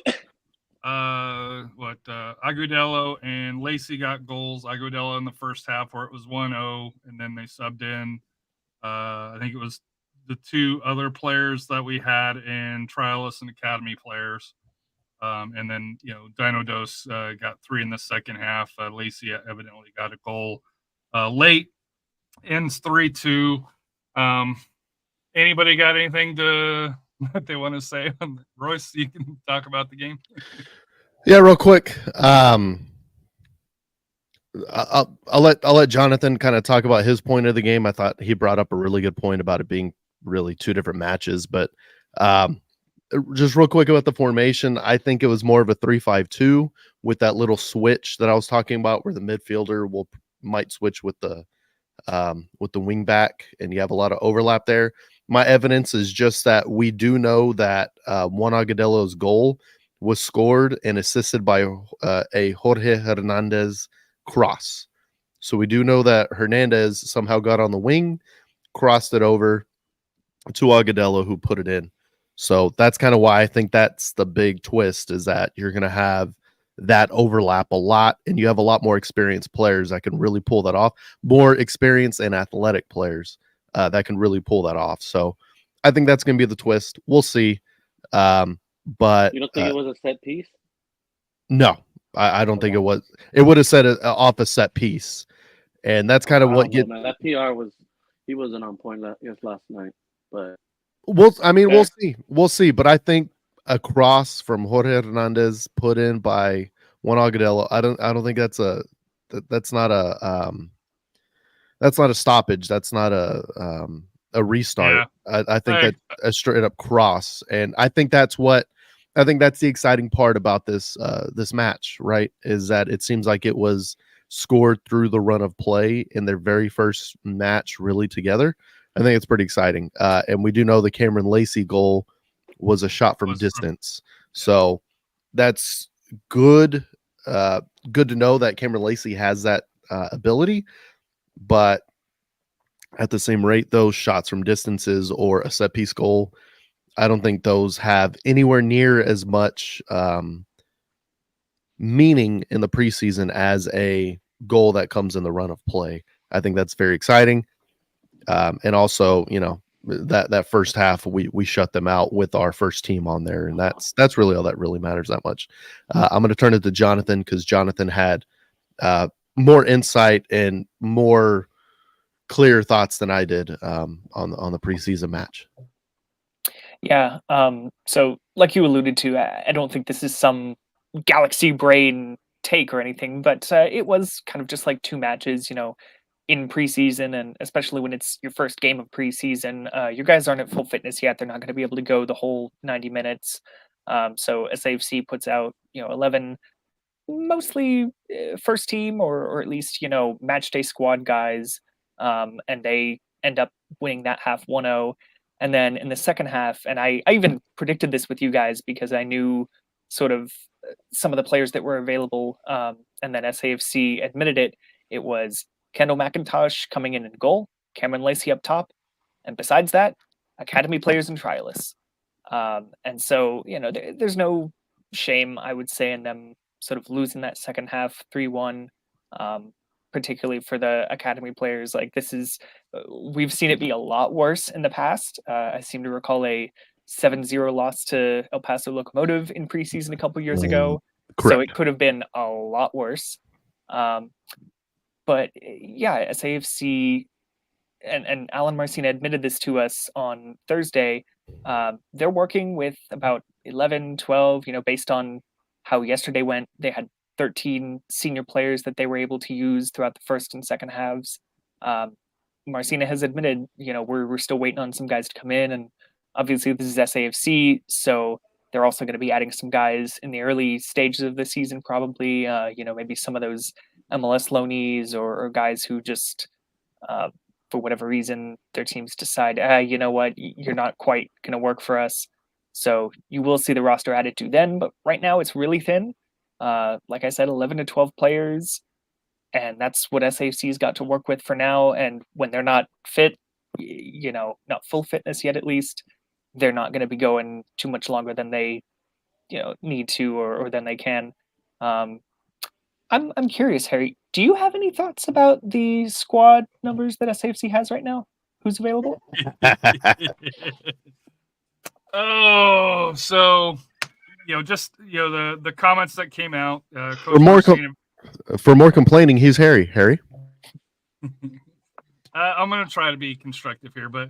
Agudelo and Lacey got goals. Agudelo in the first half where it was 1-0, and then they subbed in. I think it was the two other players that we had in trialists and academy players. And then, Dino Dos got 3 in the second half. Lacey evidently got a goal late, ends 3-2. Anybody got anything that they want to say? Royce, you can talk about the game. Yeah, real quick. I'll let Jonathan kind of talk about his point of the game. I thought he brought up a really good point about it being really two different matches, but just real quick about the formation. I think it was more of a 3-5-2 with that little switch that I was talking about, where the midfielder might switch with the wing back, and you have a lot of overlap there. My evidence is just that we do know that Juan Agadelo's goal was scored and assisted by a Jorge Hernandez cross. So we do know that Hernandez somehow got on the wing, crossed it over to Agudelo, who put it in. So that's kind of why I think that's the big twist, is that you're going to have that overlap a lot, and you have a lot more experienced players that can really pull that off. More experienced and athletic players that can really pull that off. So I think that's going to be the twist. We'll see. But you don't think it was a set piece? No, I don't think it was. It would have set off a set piece, and that's kind of what man. That PR he wasn't on point last night, but we'll see. We'll see. But I think a cross from Jorge Hernandez put in by Juan Agudelo, I don't think that's not a stoppage. That's not a restart. Yeah. I think that's a straight up cross, and I think that's the exciting part about this match, right? Is that it seems like it was scored through the run of play in their very first match really together. I think it's pretty exciting. And we do know the Cameron Lacey goal was a shot from distance. So that's good. Good to know that Cameron Lacey has that ability. But at the same rate, those shots from distances or a set piece goal, I don't think those have anywhere near as much meaning in the preseason as a goal that comes in the run of play. I think that's very exciting. And also, that first half, we shut them out with our first team on there. And that's really all that really matters that much. I'm going to turn it to Jonathan, because Jonathan had more insight and more clear thoughts than I did on the preseason match. Yeah. So like you alluded to, I don't think this is some galaxy brain take or anything, but it was kind of just like two matches, in preseason, and especially when it's your first game of preseason, your guys aren't at full fitness yet. They're not going to be able to go the whole 90 minutes. So SAFC puts out, 11 mostly first team or at least, match day squad guys. And they end up winning that half 1-0. And then in the second half, and I even predicted this with you guys because I knew sort of some of the players that were available, and then SAFC admitted it. It was Kendall Mcintosh coming in goal, Cameron Lacey up top, and besides that, academy players and trialists. And so, there's no shame, I would say, in them sort of losing that second half 3-1, particularly for the academy players. Like, this is, we've seen it be a lot worse in the past. I seem to recall a 7-0 loss to El Paso Locomotive in preseason a couple years ago. Correct. So it could have been a lot worse. But yeah, SAFC and Alan Marcina admitted this to us on Thursday. They're working with about 11, 12, based on how yesterday went. They had 13 senior players that they were able to use throughout the first and second halves. Marcina has admitted, we're still waiting on some guys to come in, and obviously this is SAFC, so they're also going to be adding some guys in the early stages of the season, probably, maybe some of those MLS loanees or guys who just, for whatever reason, their teams decide, you know what, you're not quite going to work for us. So you will see the roster added to then, but right now it's really thin. Like I said, 11 to 12 players, and that's what SAFC's got to work with for now. And when they're not fit, not full fitness yet, at least, they're not going to be going too much longer than they, need to or than they can. I'm curious, Harry. Do you have any thoughts about the squad numbers that SAFC has right now? Who's available? Oh, so the comments that came out. For more complaining, he's Harry. Harry. I'm going to try to be constructive here, but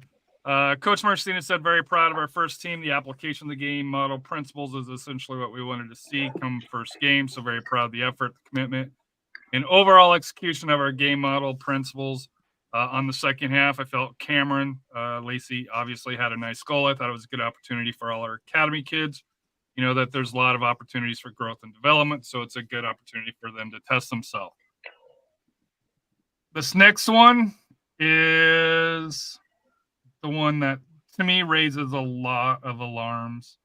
Coach Marcina said, very proud of our first team. The application of the game model principles is essentially what we wanted to see come first game. So very proud of the effort, the commitment, and overall execution of our game model principles. On the second half, I felt Cameron Lacey obviously had a nice goal. I thought it was a good opportunity for all our academy kids. That there's a lot of opportunities for growth and development. So it's a good opportunity for them to test themselves. This next one is the one that, to me, raises a lot of alarms.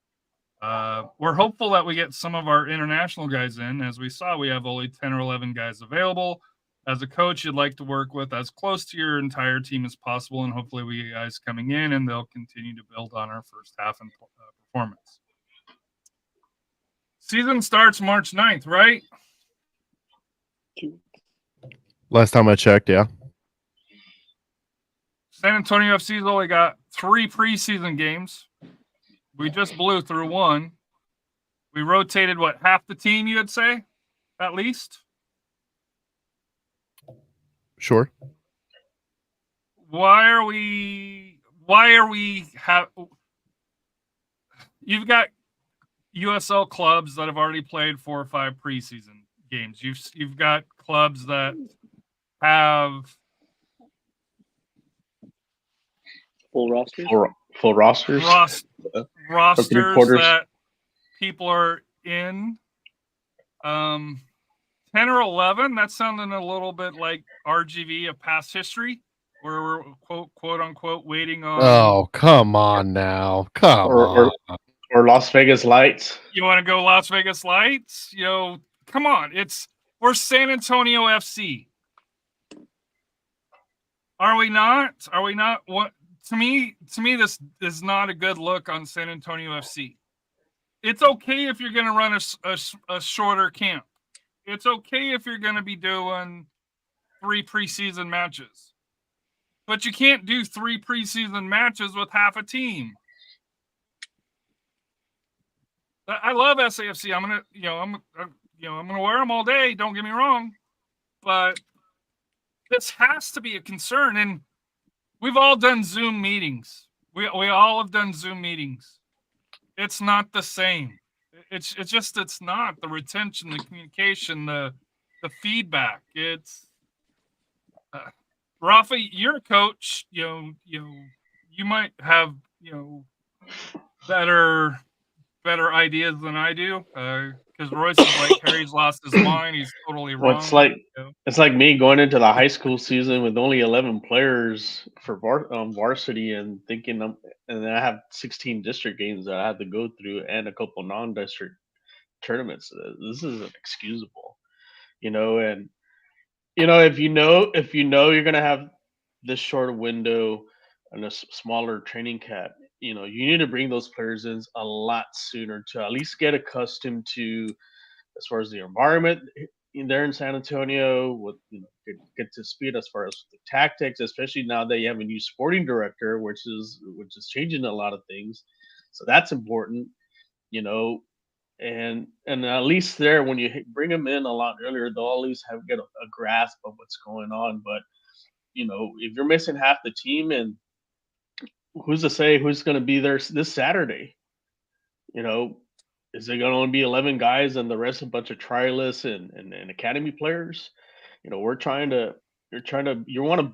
We're hopeful that we get some of our international guys in. As we saw, we have only 10 or 11 guys available. As a coach, you'd like to work with as close to your entire team as possible, and hopefully we get guys coming in, and they'll continue to build on our first half and performance. Season starts March 9th, right? Last time I checked, yeah. San Antonio FC's only got 3 preseason games. We just blew through one. We rotated, half the team, you would say, at least? Sure. You've got USL clubs that have already played 4 or 5 preseason games. You've got clubs that have full rosters. Full rosters. Rosters that people are in. 10 or 11, that's sounding a little bit like RGV of past history, where we're quote unquote waiting on. Oh, come on now. Or Las Vegas Lights. You want to go Las Vegas Lights? Come on. We're San Antonio FC. Are we not? Are we not? What to me, this is not a good look on San Antonio FC. It's okay if you're going to run a shorter camp. It's okay if you're going to be doing 3 preseason matches, but you can't do 3 preseason matches with half a team. I love SAFC. I'm gonna wear them all day. Don't get me wrong, but this has to be a concern. And we've all done Zoom meetings. We all have done Zoom meetings. It's not the same. It's not the retention, the communication, the feedback. It's Rafa, you're a coach. You might have better ideas than I do. Because Royce is like, Harry's lost his mind. He's totally wrong. Well, it's like me going into the high school season with only 11 players for varsity and thinking, and then I have 16 district games that I have to go through and a couple non-district tournaments. This is inexcusable, and if you know you're gonna have this short window and a smaller training camp, you need to bring those players in a lot sooner to at least get accustomed to, as far as the environment there in San Antonio, with get to speed as far as the tactics, especially now that you have a new sporting director, which is changing a lot of things. So that's important, and at least there, when you bring them in a lot earlier, they'll at least get a grasp of what's going on. But if you're missing half the team, and who's to say who's going to be there this Saturday? Is it going to only be 11 guys and the rest a bunch of trialists and academy players? You want to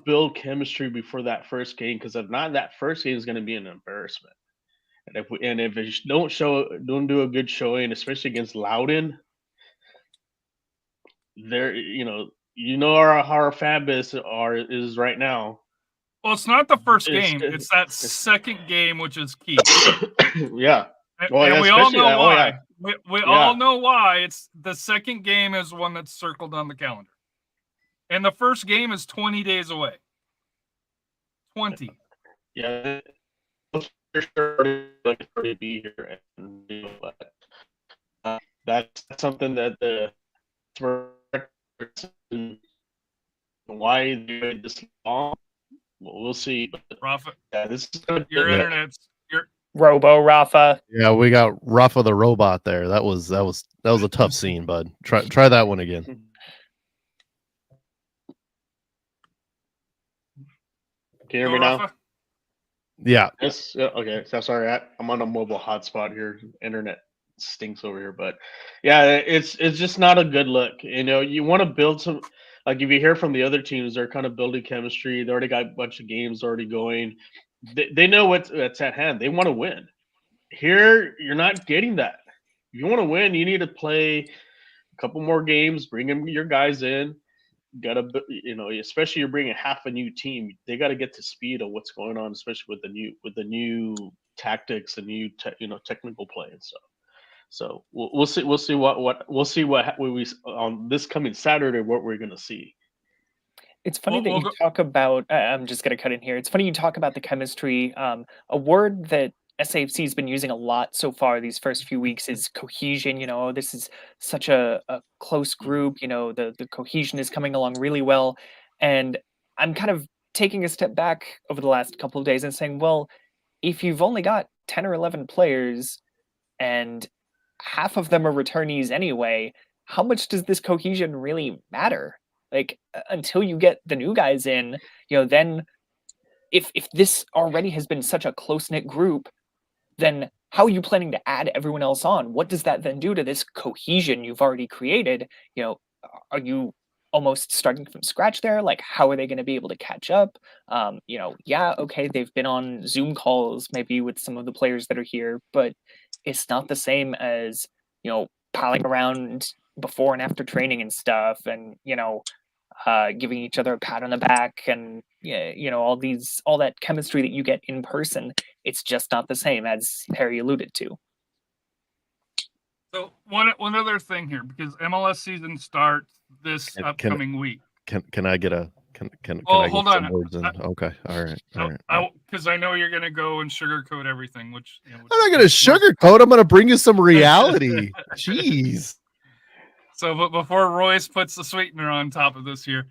build chemistry before that first game, because if not, that first game is going to be an embarrassment. And if it don't do a good showing, especially against Loudoun, there, how our fan base is right now. Well, it's not the first game. It's that second game, which is key. Yeah. And we all know why. We Yeah. all know why. It's the second game is one that's circled on the calendar. And the first game is 20 days away. 20. Yeah. To be here and do but that's something that the why they this long. We'll see. But Rafa, yeah, this is gonna your be internet's Robo Rafa. Yeah, we got Rafa the robot there. That was a tough scene, bud. Try that one again. Can you hear me now? Rafa. Yeah. Yes. Yeah, okay. So sorry, I'm on a mobile hotspot here. Internet stinks over here, but yeah, it's just not a good look. You know, you want to build some. Like if you hear from the other teams, they're kind of building chemistry. They already got a bunch of games already going. They know what's at hand. They want to win. Here, you're not getting that. If you want to win, you need to play a couple more games. Bring your guys in. Gotta, especially you're bringing half a new team. They got to get to speed of what's going on, especially with the new tactics and new technical play and stuff. So we'll see what we on this coming Saturday what we're gonna see. It's funny that you talk about. I'm just going to cut in here. It's funny you talk about the chemistry. A word that SAFC has been using a lot so far these first few weeks is cohesion. This is such a close group. The cohesion is coming along really well, and I'm kind of taking a step back over the last couple of days and saying, well, if you've only got 10 or 11 players, and half of them are returnees anyway, how much does this cohesion really matter? Like until you get the new guys in, then if this already has been such a close-knit group, then how are you planning to add everyone else on? What does that then do to this cohesion you've already created? Are you almost starting from scratch there? Like, how are they going to be able to catch up? Okay, they've been on Zoom calls maybe with some of the players that are here, but it's not the same as, palling around before and after training and stuff, and giving each other a pat on the back, and all that chemistry that you get in person. It's just not the same, as Harry alluded to. So one other thing here, because MLS season starts this upcoming week. Can I get a can I hold get on. some words in? Okay, all right. Because I know you're gonna go and sugarcoat everything, which I'm not gonna sugarcoat. I'm gonna bring you some reality. Jeez. So, but before Royce puts the sweetener on top of this here,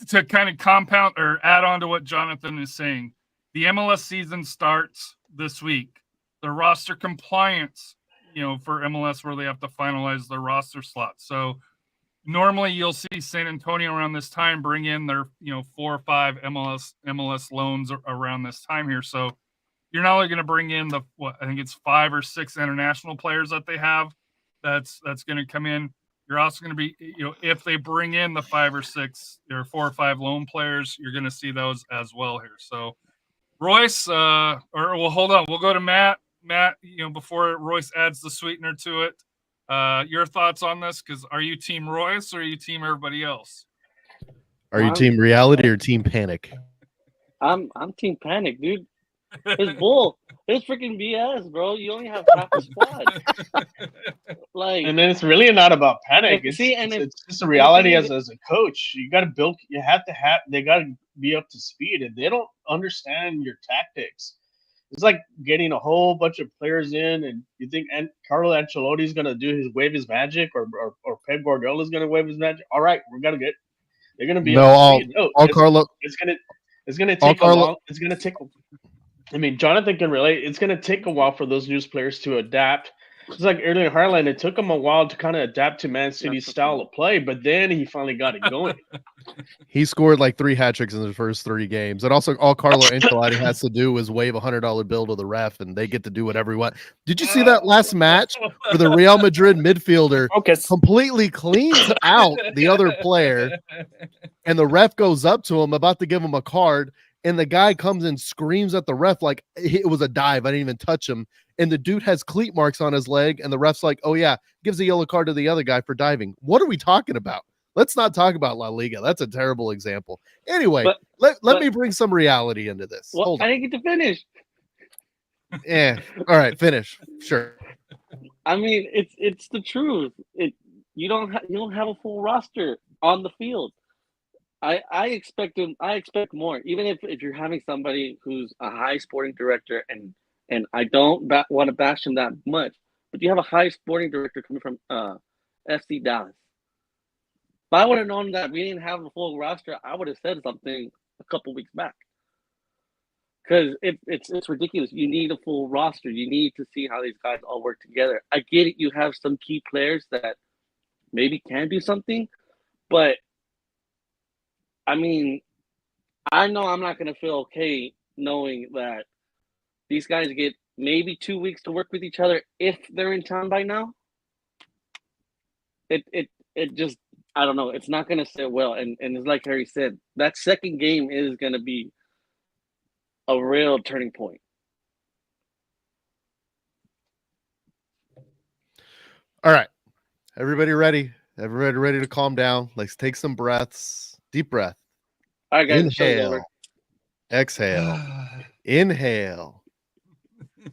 to kind of compound or add on to what Jonathan is saying, the MLS season starts this week. The roster compliance, for MLS, where they have to finalize their roster slots. So normally you'll see San Antonio around this time bring in their 4 or 5 MLS loans around this time here. So you're not only going to bring in I think it's 5 or 6 international players that they have. That's going to come in. You're also going to be, if they bring in the 5 or 6 or 4 or 5 loan players, you're going to see those as well here. So Royce, hold on. We'll go to Matt. Matt, before Royce adds the sweetener to it, your thoughts on this? Because are you team Royce or are you team everybody else? Are you team reality or team panic? I'm team panic, dude. It's bull. It's freaking BS, bro. You only have half a squad. And then it's really not about panic. It's just a reality as a coach. You got to build. You have to have. They got to be up to speed. If they don't understand your tactics, it's like getting a whole bunch of players in, and you think Carlo Ancelotti is gonna wave his magic, or Pep Guardiola is gonna wave his magic. All right, they're gonna be Carlo. It's gonna take a long. It's gonna take. I mean, Jonathan can relate. It's going to take a while for those news players to adapt. It's like Erling Haaland. It took him a while to kind of adapt to Man City's style of play, but then he finally got it going. He scored like 3 hat tricks in the first 3 games. And also all Carlo Ancelotti has to do is wave $100 bill to the ref, and they get to do whatever he wants. Did you see that last match where the Real Madrid midfielder completely cleans out the other player, and the ref goes up to him about to give him a card, and the guy comes and screams at the ref like it was a dive. I didn't even touch him. And the dude has cleat marks on his leg, and the ref's like, oh, yeah, gives a yellow card to the other guy for diving. What are we talking about? Let's not talk about La Liga. That's a terrible example. Anyway, let me bring some reality into this. Well, I didn't get to finish. All right, finish. Sure. I mean, it's the truth. You don't have a full roster on the field. I expect him. I expect more. Even if you're having somebody who's a high sporting director, and I don't want to bash him that much, but you have a high sporting director coming from FC Dallas. If I would have known that we didn't have a full roster, I would have said something a couple weeks back. Because it's ridiculous. You need a full roster. You need to see how these guys all work together. I get it. You have some key players that maybe can do something, but I mean, I know I'm not going to feel okay knowing that these guys get maybe 2 weeks to work with each other if they're in town by now. It just, I don't know. It's not going to sit well. And it's like Harry said, that second game is going to be a real turning point. All right. Everybody ready? Everybody ready to calm down? Let's take some breaths. Deep breath. All right, guys. The show's Inhale. over. Exhale. Inhale.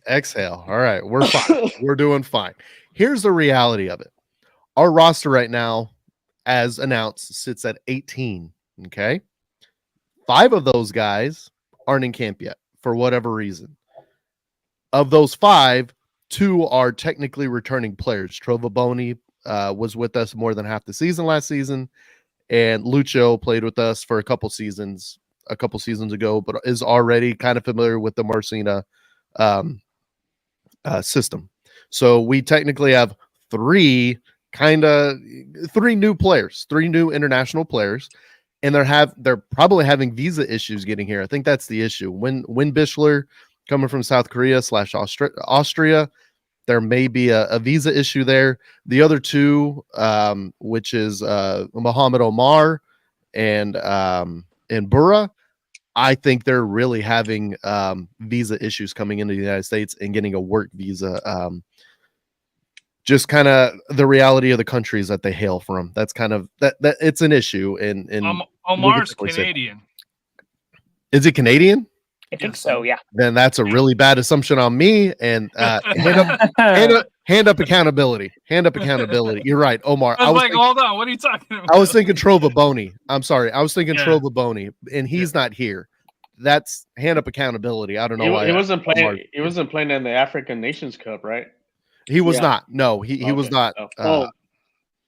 Exhale. All right. We're fine. We're doing fine. Here's the reality of it. Our roster right now, as announced, sits at 18. Okay. 5 of those guys aren't in camp yet for whatever reason. Of those 5, 2 are technically returning players. Trovaboni was with us more than half the season last season, and Lucho played with us for a couple seasons ago, but is already kind of familiar with the Marcina system. So we technically have 3 new players, 3 new international players, and they're probably having visa issues getting here. I think that's the issue. When Bischler coming from South Korea / Austria, there may be a visa issue there. The other 2, which is Mohamed Omar and Burra, I think they're really having visa issues coming into the United States and getting a work visa. Just kind of the reality of the countries that they hail from. That's kind of that it's an issue. And Omar's Canadian. Is it Canadian? I think so, yeah. Then that's a really bad assumption on me. And hand up accountability. Hand up accountability. You're right, Omar. I was like, hold on, what are you talking about? I was thinking Trovaboni. I'm sorry. I was thinking Yeah. Trovaboni, and he's not here. That's hand up accountability. I don't know why He wasn't playing. Omar, He wasn't playing in the African Nations Cup, right? he was Yeah. not. No, he was Okay. not. Oh.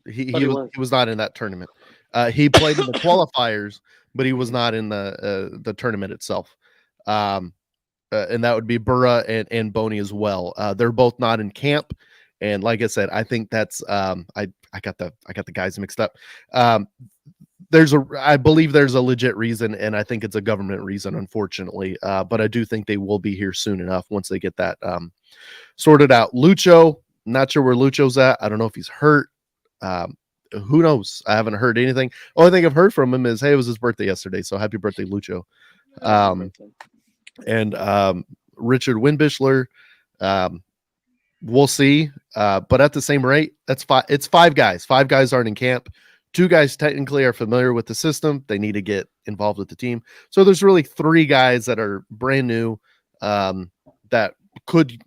He Thought he was was. he was not in that tournament. He played in the qualifiers, but he was not in the tournament itself. And that would be Burra and Boney as well. They're both not in camp, and like I said, I think that's I got the guys mixed up. I believe there's a legit reason, and I think it's a government reason, unfortunately. But I do think they will be here soon enough once they get that sorted out. Lucho, not sure where Lucho's at. I don't know if he's hurt. Who knows? I haven't heard anything. Only thing I've heard from him is, hey, it was his birthday yesterday, so happy birthday, Lucho. And Richard Windbischler, we'll see. But at the same rate, that's 5. It's 5 guys. 5 guys aren't in camp. 2 guys technically are familiar with the system. They need to get involved with the team. So there's really 3 guys that are brand new that could,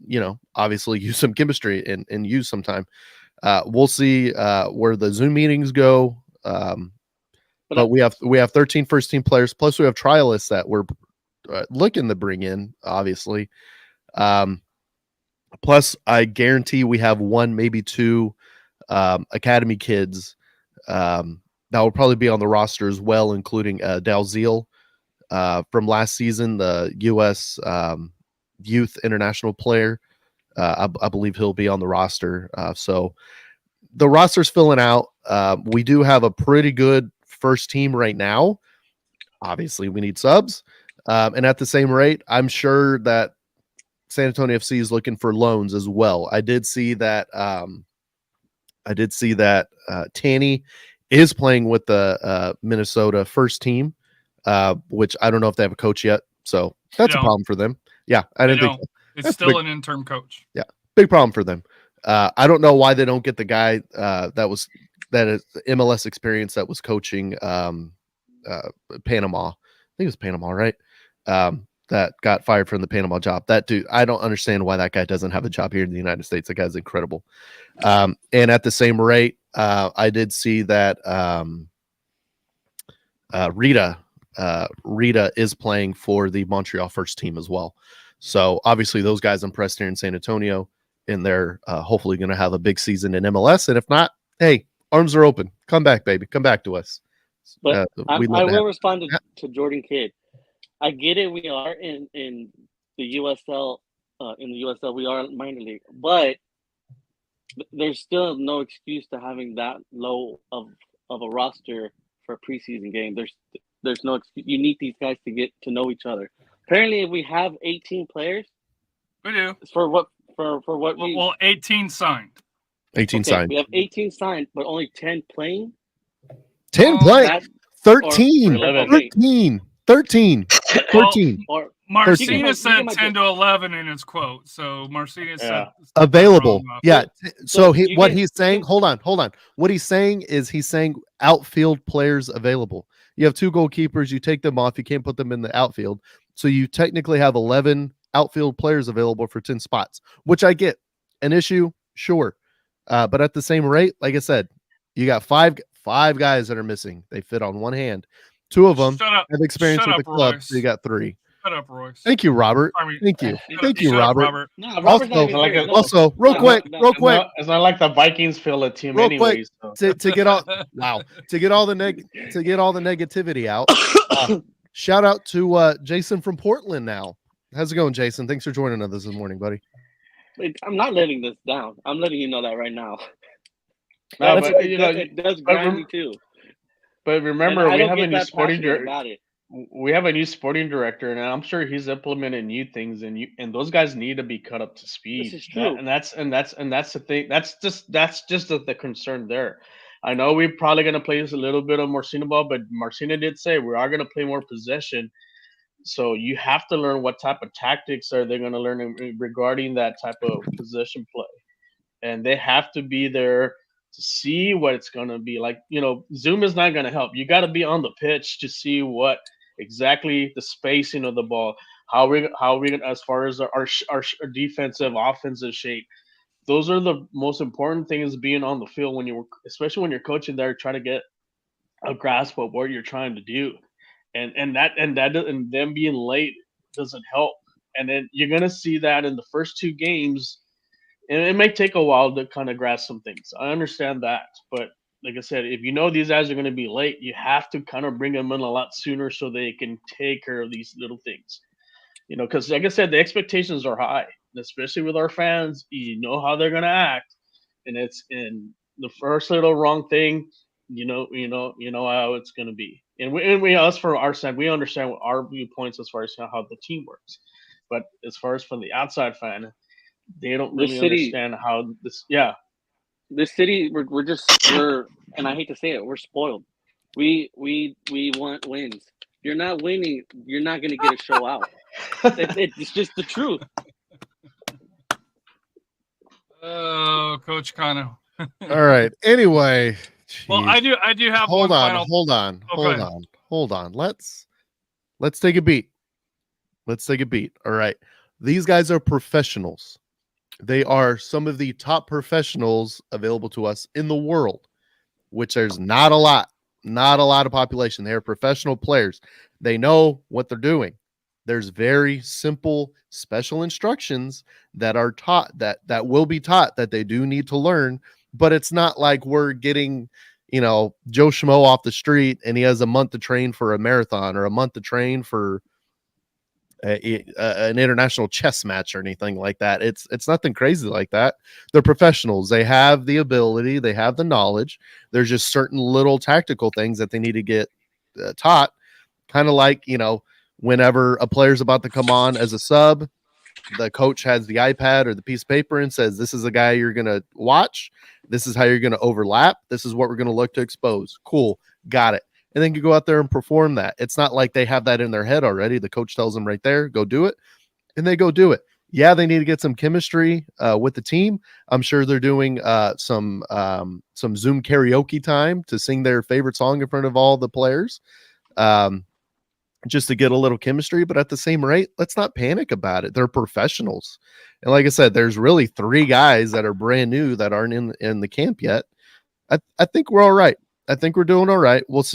obviously use some chemistry and use some time. We'll see where the Zoom meetings go. But we have 13 first team players, plus we have trialists that we're looking to bring in, obviously. Plus, I guarantee we have 1, maybe 2 academy kids that will probably be on the roster as well, including Dalziel from last season, the U.S. Youth International player. I believe he'll be on the roster. So the roster's filling out. We do have a pretty good first team right now. Obviously, we need subs. And at the same rate, I'm sure that San Antonio FC is looking for loans as well. I did see that Tanny is playing with the Minnesota first team, which I don't know if they have a coach yet. So that's a problem for them. Yeah, I didn't think it's still an interim coach. Yeah, big problem for them. I don't know why they don't get the guy that is MLS experience that was coaching Panama. I think it was Panama, right? that got fired from the Panama job. That dude, I don't understand why that guy doesn't have a job here in the United States. That guy's incredible. And at the same rate, I did see that Rita is playing for the Montreal first team as well. So obviously those guys impressed here in San Antonio, and they're hopefully going to have a big season in MLS. And if not, hey, arms are open. Come back, baby. Come back to us. But I will respond to Jordan Kidd. I get it. We are in the USL. In the USL, we are minor league, but there's still no excuse to having that low of a roster for a preseason game. There's no excuse. You need these guys to get to know each other. Apparently, we have 18 players. We do. For what? For what? Well, 18 signed. 18 signed. We have 18 signed, but only 10 playing. 10 playing. 13. 13. 13. 13. Or Marcina said 10 to 11 in his quote. So Marcina said available. Yeah. So what he's saying, hold on. What he's saying is he's saying outfield players available. You have 2 goalkeepers, you take them off, you can't put them in the outfield. So you technically have 11 outfield players available for 10 spots, which I get. An issue, sure. But at the same rate, like I said, you got five guys that are missing. They fit on one hand. 2 of them have experience with the club, so you got 3. Shut up, Royce. Thank you, Robert. Thank you, Robert. No, also, real quick. It's not like the Vikings fill a team anyways. To get all the negativity out. Shout out to Jason from Portland. Now, how's it going, Jason? Thanks for joining us this morning, buddy. I'm not letting this down. I'm letting you know that right now. No, it does grind me too. But remember, we have a new sporting director. We have a new sporting director, and I'm sure he's implementing new things, and those guys need to be cut up to speed. This is true, and that's the thing. That's just the concern there. I know we're probably going to play a little bit of Marcina ball, but Marcina did say we are going to play more possession. So you have to learn what type of tactics are they going to learn regarding that type of possession play, and they have to be there to see what it's going to be like. Zoom is not going to help. You got to be on the pitch to see what exactly the spacing of the ball, how we as far as our defensive, offensive shape. Those are the most important things being on the field especially when you're coaching there, trying to get a grasp of what you're trying to do, and them being late doesn't help. And then you're going to see that in the first 2 games. And it may take a while to kind of grasp some things. I understand that. But like I said, if you know these guys are going to be late, you have to kind of bring them in a lot sooner so they can take care of these little things. Because like I said, the expectations are high, especially with our fans. You know how they're going to act. And it's in the first little wrong thing, you know how it's going to be. And we us from our side, we understand what our viewpoints as far as how the team works. But as far as from the outside fan, they don't really understand how this. Yeah, this city, we're, and I hate to say it, we're spoiled. We want wins. You're not winning, you're not going to get a show out. It's just the truth. Oh, Coach Cano. All right. Anyway, well, I do have. Hold on. Let's take a beat. All right. These guys are professionals. They are some of the top professionals available to us in the world, which there's not a lot of population. They are professional players. They know what they're doing. There's very simple special instructions that are taught that will be taught that they do need to learn, but it's not like we're getting, Joe Schmo off the street and he has a month to train for a marathon or a month to train for an international chess match or anything like that. It's nothing crazy like that. They're professionals. They have the ability, they have the knowledge. There's just certain little tactical things that they need to get taught. Kind of like, whenever a player's about to come on as a sub, the coach has the iPad or the piece of paper and says, this is the guy you're going to watch. This is how you're going to overlap. This is what we're going to look to expose. Cool. Got it. And then you go out there and perform that. It's not like they have that in their head already. The coach tells them right there, go do it. And they go do it. Yeah, they need to get some chemistry with the team. I'm sure they're doing some Zoom karaoke time to sing their favorite song in front of all the players. just to get a little chemistry, but at the same rate, let's not panic about it. They're professionals. And like I said, there's really 3 guys that are brand new that aren't in the camp yet. I think we're all right. I think we're doing all right. We'll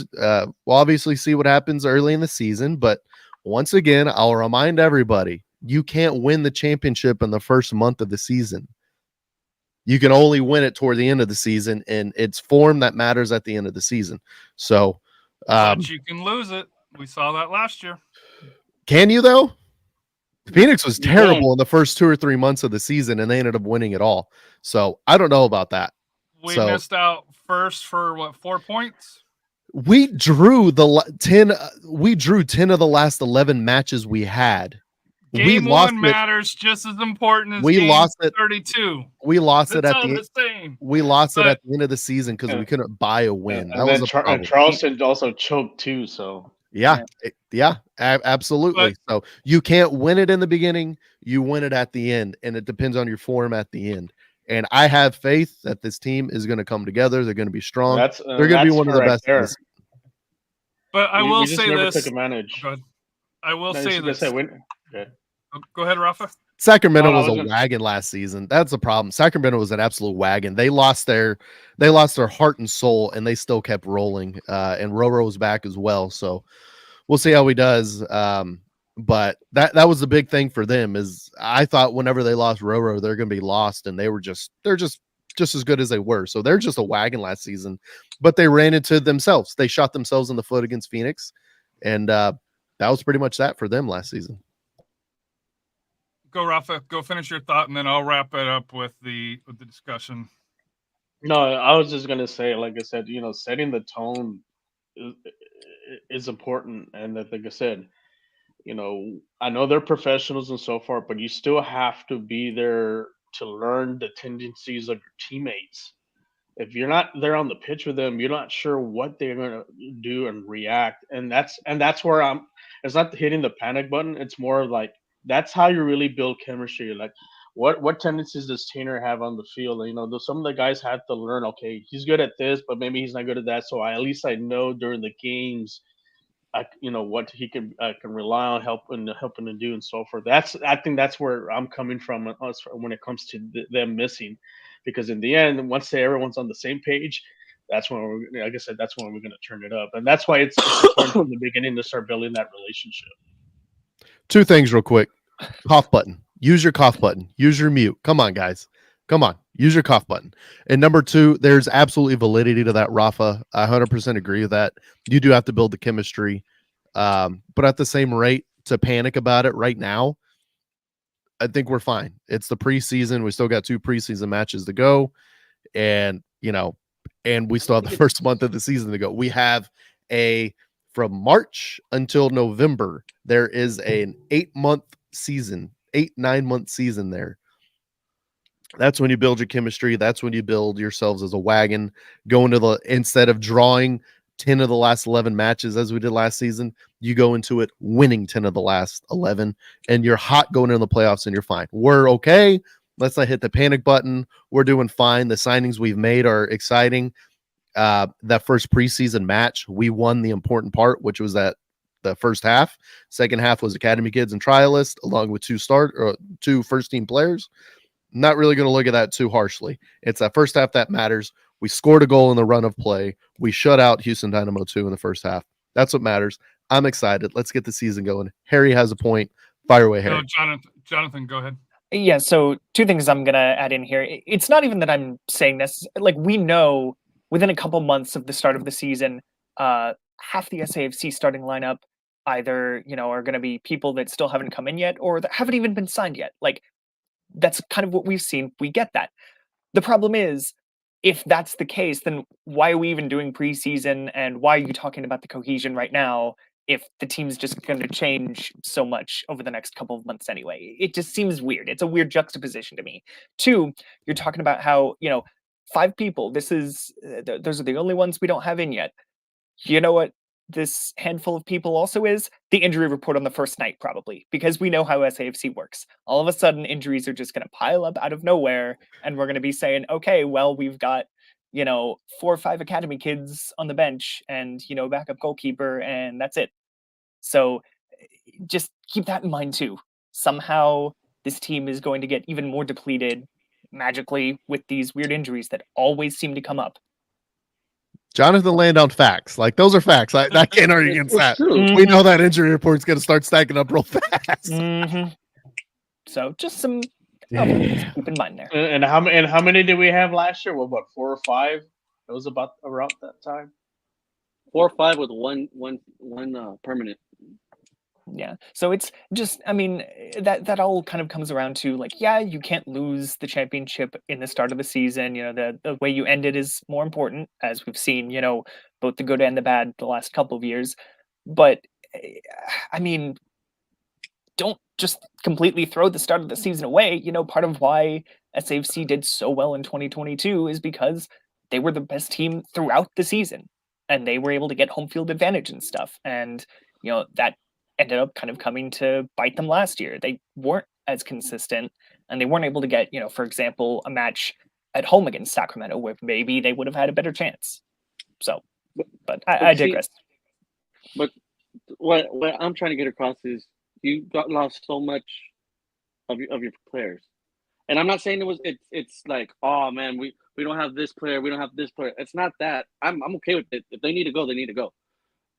obviously see what happens early in the season, but once again, I'll remind everybody, you can't win the championship in the first month of the season. You can only win it toward the end of the season, and it's form that matters at the end of the season. So, but you can lose it. We saw that last year. Can you though? Phoenix was You terrible in the first 2 or 3 months of the season, and they ended up winning it all. So I don't know about that. We missed out first for what, 4 points? We drew 10. We drew 10 of the last 11 matches we had. Game 1 matters just as important as game lost it 32. We lost it at the same. We lost it at the end of the season because we couldn't buy a win. And then Charleston also choked too. So yeah, absolutely. So you can't win it in the beginning; you win it at the end, and it depends on your form at the end. And I have faith that this team is going to come together. They're going to be strong. They're going to be one of the best. But I will say this. Took advantage. I will say this. Go ahead, Rafa. Sacramento was a wagon last season. That's the problem. Sacramento was an absolute wagon. They lost their heart and soul, and they still kept rolling. And Roro was back as well. So we'll see how he does. But that was the big thing for them. Is I thought whenever they lost Roro, they're going to be lost, and they're just as good as they were. So they're just a wagon last season. But they ran into themselves. They shot themselves in the foot against Phoenix, and that was pretty much that for them last season. Go, Rafa. Go finish your thought, and then I'll wrap it up with the discussion. No, I was just gonna say, like I said, setting the tone is important, and that, like I said, I know they're professionals and so forth, but you still have to be there to learn the tendencies of your teammates. If you're not there on the pitch with them, you're not sure what they're gonna do and react, and that's where it's not hitting the panic button. It's more like, that's how you really build chemistry. Like, what tendencies does Tanner have on the field? Some of the guys have to learn, okay, he's good at this, but maybe he's not good at that. So at least I know during the games, what he can rely on helping to do and so forth. I think that's where I'm coming from when it comes to them missing, because in the end, once everyone's on the same page, that's when like I said, that's when we're going to turn it up, and that's why it's important from the beginning to start building that relationship. 2 things real quick. Cough button. Use your cough button. Use your mute. Come on, guys. Come on. Use your cough button. And number 2, there's absolutely validity to that, Rafa. I 100% agree with that. You do have to build the chemistry. But at the same rate, to panic about it right now, I think we're fine. It's the preseason. We still got 2 preseason matches to go. And, and we still have the first month of the season to go. We have from March until November, there is an 8-9 month season there. That's when you build your chemistry. That's when you build yourselves as a wagon. Instead of drawing 10 of the last 11 matches as we did last season, you go into it winning 10 of the last 11, and you're hot going into the playoffs, and you're fine. We're okay. Let's not hit the panic button. We're doing fine. The signings we've made are exciting. That first preseason match, we won the important part, which was the first half. Second half was academy kids and trialists, along with 2 first team players. Not really going to look at that too harshly. It's that first half that matters. We scored a goal in the run of play. We shut out Houston Dynamo II in the first half. That's what matters. I'm excited. Let's get the season going. Harry has a point. Fire away, Harry. No, Jonathan, go ahead. Yeah, so 2 things I'm going to add in here. It's not even that I'm saying this. Like, we know within a couple months of the start of the season, half the SAFC starting lineup either, are going to be people that still haven't come in yet or that haven't even been signed yet. Like, that's kind of what we've seen. We get that. The problem is, if that's the case, then why are we even doing preseason, and why are you talking about the cohesion right now if the team's just going to change so much over the next couple of months anyway? It just seems weird. It's a weird juxtaposition to me. 2, you're talking about how, 5 people, those are the only ones we don't have in yet. You know what this handful of people also is? The injury report on the first night, probably, because we know how SAFC works. All of a sudden, injuries are just going to pile up out of nowhere, and we're going to be saying, okay, well, we've got, 4 or 5 academy kids on the bench and, backup goalkeeper, and that's it. So just keep that in mind too. Somehow this team is going to get even more depleted magically with these weird injuries that always seem to come up. Jonathan laying down facts. Like, those are facts. I can't argue against that. true. We know that injury report's going to start stacking up real fast. So just some things to keep in mind there. And how many did we have last year? What 4 or 5? It was about around that time. 4 or 5 with one permanent. Yeah. So it's just, I mean, that all kind of comes around to like, yeah, you can't lose the championship in the start of the season. You know, the way you end it is more important, as we've seen, you know, both the good and the bad the last couple of years. But I mean, don't just completely throw the start of the season away. You know, part of why SAFC did so well in 2022 is because they were the best team throughout the season and they were able to get home field advantage and stuff. And, you know, that ended up kind of coming to bite them last year. They weren't as consistent and they weren't able to get, you know, for example, a match at home against Sacramento where maybe they would have had a better chance. So, but I digress. But what I'm trying to get across is you lost so much of your players, and I'm not saying it's like, oh man, we don't have this player, we don't have this player. It's not that. I'm okay with it. If they need to go, they need to go.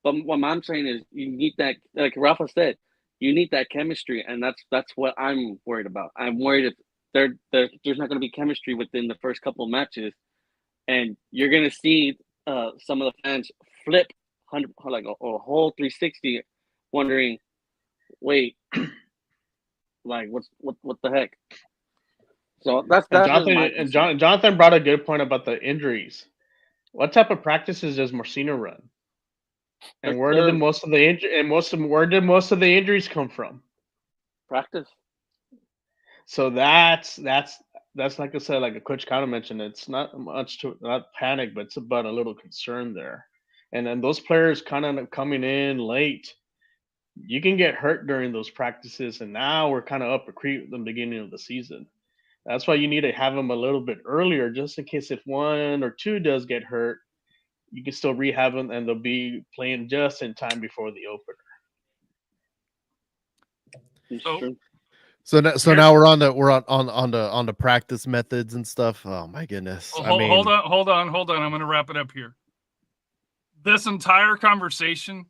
But what I'm saying is you need that, like Rafa said, you need that chemistry, and that's what I'm worried about. I'm worried if there's not going to be chemistry within the first couple of matches, and you're going to see some of the fans flip like a whole 360, wondering, wait, like what the heck? So that's Jonathan brought a good point about the injuries. What type of practices does Marcino run? And where did most of the injuries come from? Practice. So that's like I said, like a Coach Cano mentioned, it's not much to not panic, but it's about a little concern there. And then those players kind of coming in late, you can get hurt during those practices, and now we're kind of up a creek at the beginning of the season. That's why you need to have them a little bit earlier, just in case if 1 or 2 does get hurt, you can still rehab them, and they'll be playing just in time before the opener. So now we're on the practice methods and stuff. Oh my goodness! Hold on. I'm going to wrap it up here. This entire conversation,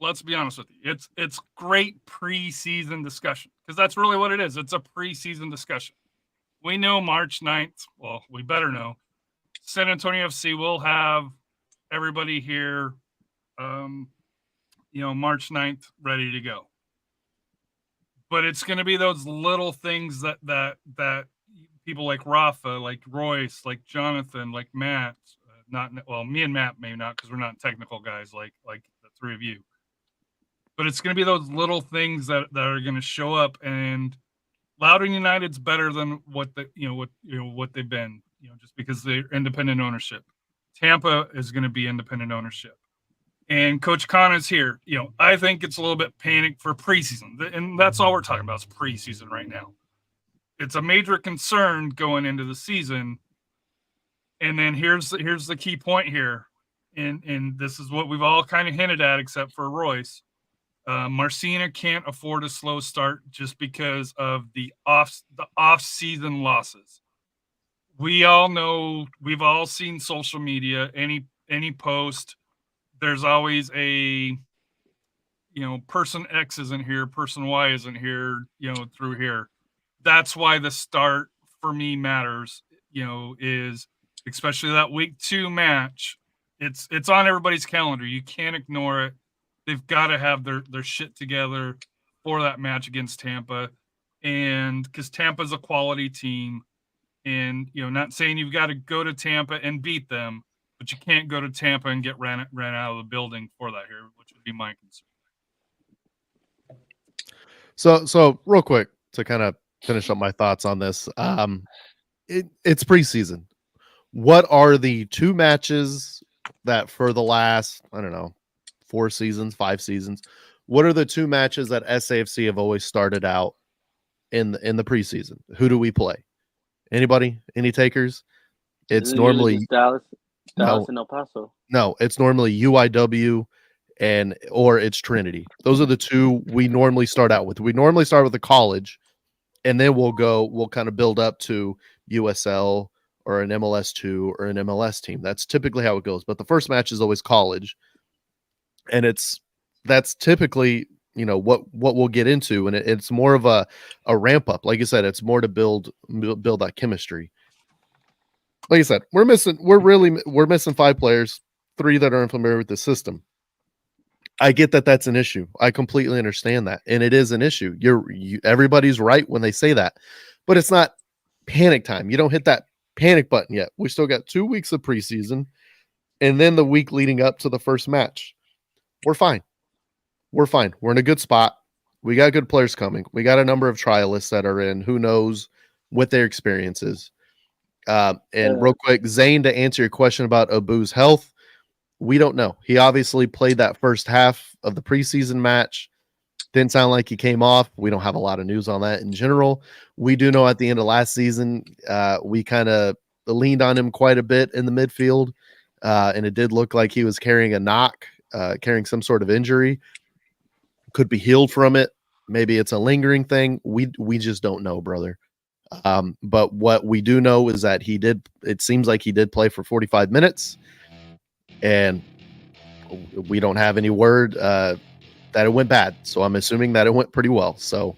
let's be honest with you, it's great preseason discussion because that's really what it is. It's a preseason discussion. We know March 9th. Well, we better know. San Antonio FC will have everybody here, March 9th ready to go. But it's going to be those little things that people like Rafa, like Royce, like Jonathan, like Matt, me and Matt maybe not because we're not technical guys like the three of you. But it's going to be those little things that are going to show up, and Loudoun United's better than what they've been, just because they're independent ownership. Tampa is going to be independent ownership. And Coach Cano's here. I think it's a little bit panic for preseason. And that's all we're talking about is preseason right now. It's a major concern going into the season. And then here's the key point here. And this is what we've all kind of hinted at, except for Royce. Marcina can't afford a slow start just because of the off-season losses. We all know, we've all seen social media, any post, there's always a, person X isn't here, person Y isn't here, through here. That's why the start for me matters, is especially that week 2 match. It's on everybody's calendar. You can't ignore it. They've got to have their shit together for that match against Tampa. And because Tampa's a quality team, and, not saying you've got to go to Tampa and beat them, but you can't go to Tampa and get ran out of the building for that here, which would be my concern. So real quick to kind of finish up my thoughts on this. It's preseason. What are the 2 matches that for the last, 4 seasons, 5 seasons, what are the 2 matches that SAFC have always started out in the preseason? Who do we play? Anybody? Any takers? It's normally Dallas and El Paso. No, it's normally UIW or it's Trinity. Those are the two we normally start out with. We normally start with the college, and then we'll kind of build up to USL or an MLS2 or an MLS team. That's typically how it goes. But the first match is always college, and that's typically what we'll get into, and it's more of a ramp up. Like I said, it's more to build that chemistry. Like I said, we're missing 5 players, 3 that are unfamiliar with the system. I get that that's an issue. I completely understand that, and it is an issue. Everybody's right when they say that, but it's not panic time. You don't hit that panic button yet. We still got 2 weeks of preseason, and then the week leading up to the first match. We're fine. We're in a good spot. We got good players coming. We got a number of trialists that are in. Who knows what their experience is? Real quick, Zane, to answer your question about Abu's health, we don't know. He obviously played that first half of the preseason match. Didn't sound like he came off. We don't have a lot of news on that in general. We do know at the end of last season, we kind of leaned on him quite a bit in the midfield, and it did look like he was carrying a knock, carrying some sort of injury. Could be healed from it. Maybe it's a lingering thing. We just don't know, brother. But what we do know is that it seems like he did play for 45 minutes, and we don't have any word that it went bad. So I'm assuming that it went pretty well. So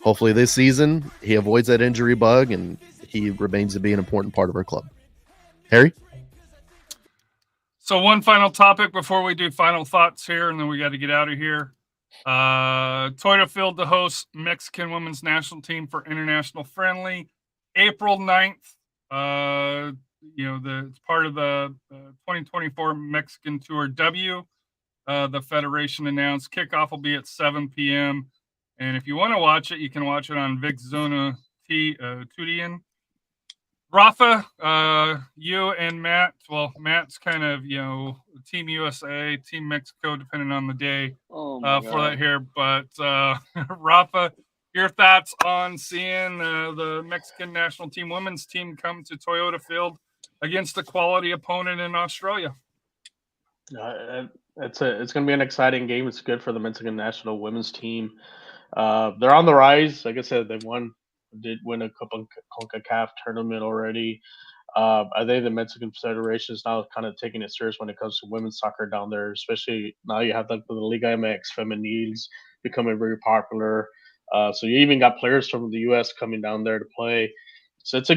hopefully this season he avoids that injury bug and he remains to be an important part of our club. Harry? So one final topic before we do final thoughts here, and then we got to get out of here. Toyota Field to host Mexican women's national team for international friendly April 9th. It's part of the 2024 Mexican Tour W. The Federation announced kickoff will be at 7 p.m. And if you want to watch it, you can watch it on Vic Zona Tudian. Rafa, you and Matt, well, Matt's kind of, Team USA, Team Mexico, depending on the day for that here. But Rafa, your thoughts on seeing the Mexican national team women's team come to Toyota Field against a quality opponent in Australia? It's going to be an exciting game. It's good for the Mexican national women's team. They're on the rise. Like I said, did win a CONCACAF tournament already. I think the Mexican Federation is now kind of taking it serious when it comes to women's soccer down there, especially now you have the Liga MX Femeniles becoming very popular. So you even got players from the U.S. coming down there to play. So it's a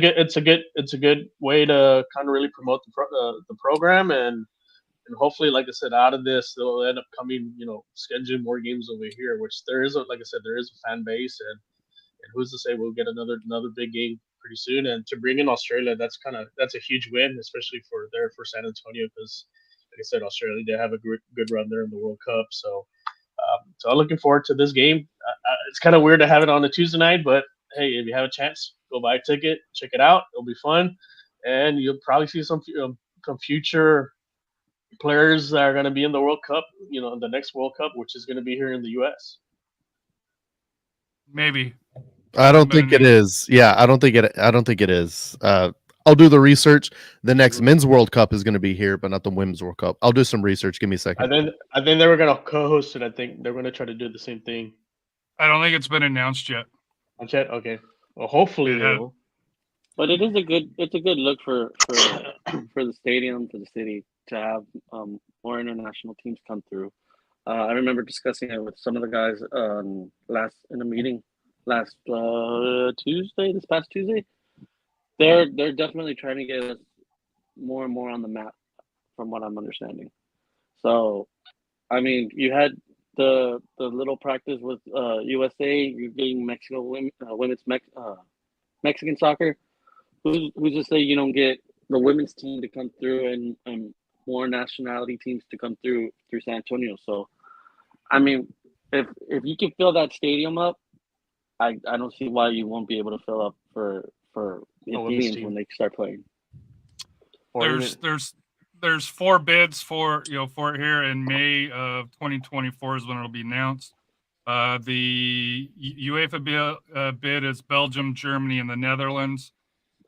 good way to kind of really promote the program, and hopefully, like I said, out of this they'll end up coming, scheduling more games over here, which there is a fan base, and who's to say we'll get another big game pretty soon. And to bring in Australia, that's a huge win, especially for San Antonio, because like I said, Australia, they have a good run there in the World Cup. So I'm looking forward to this game. It's kind of weird to have it on a Tuesday night, but hey, if you have a chance, go buy a ticket, check it out. It'll be fun, and you'll probably see some future players that are going to be in the World Cup, the next World Cup, which is going to be here in the U.S. Maybe. I don't think it is. Yeah, I don't think it is. I'll do the research. The next men's World Cup is going to be here, but not the women's World Cup. I'll do some research. Give me a second. I think they were going to co-host it. I think they're going to try to do the same thing. I don't think it's been announced yet. Not yet? Okay. Well, hopefully they will. But it's a good look for the stadium, for the city, to have more international teams come through. I remember discussing it with some of the guys in a meeting last this past Tuesday. They're definitely trying to get us more and more on the map, from what I'm understanding. So, I mean, you had the little practice with USA. You're getting Mexico women's Mexican soccer. Who's to say you don't get the women's team to come through and more nationality teams to come through San Antonio? So, I mean, if you can fill that stadium up, I don't see why you won't be able to fill up for the Athenians when they start playing. There's 4 bids for it here in May of 2024 is when it'll be announced. The UEFA bid is Belgium, Germany, and the Netherlands.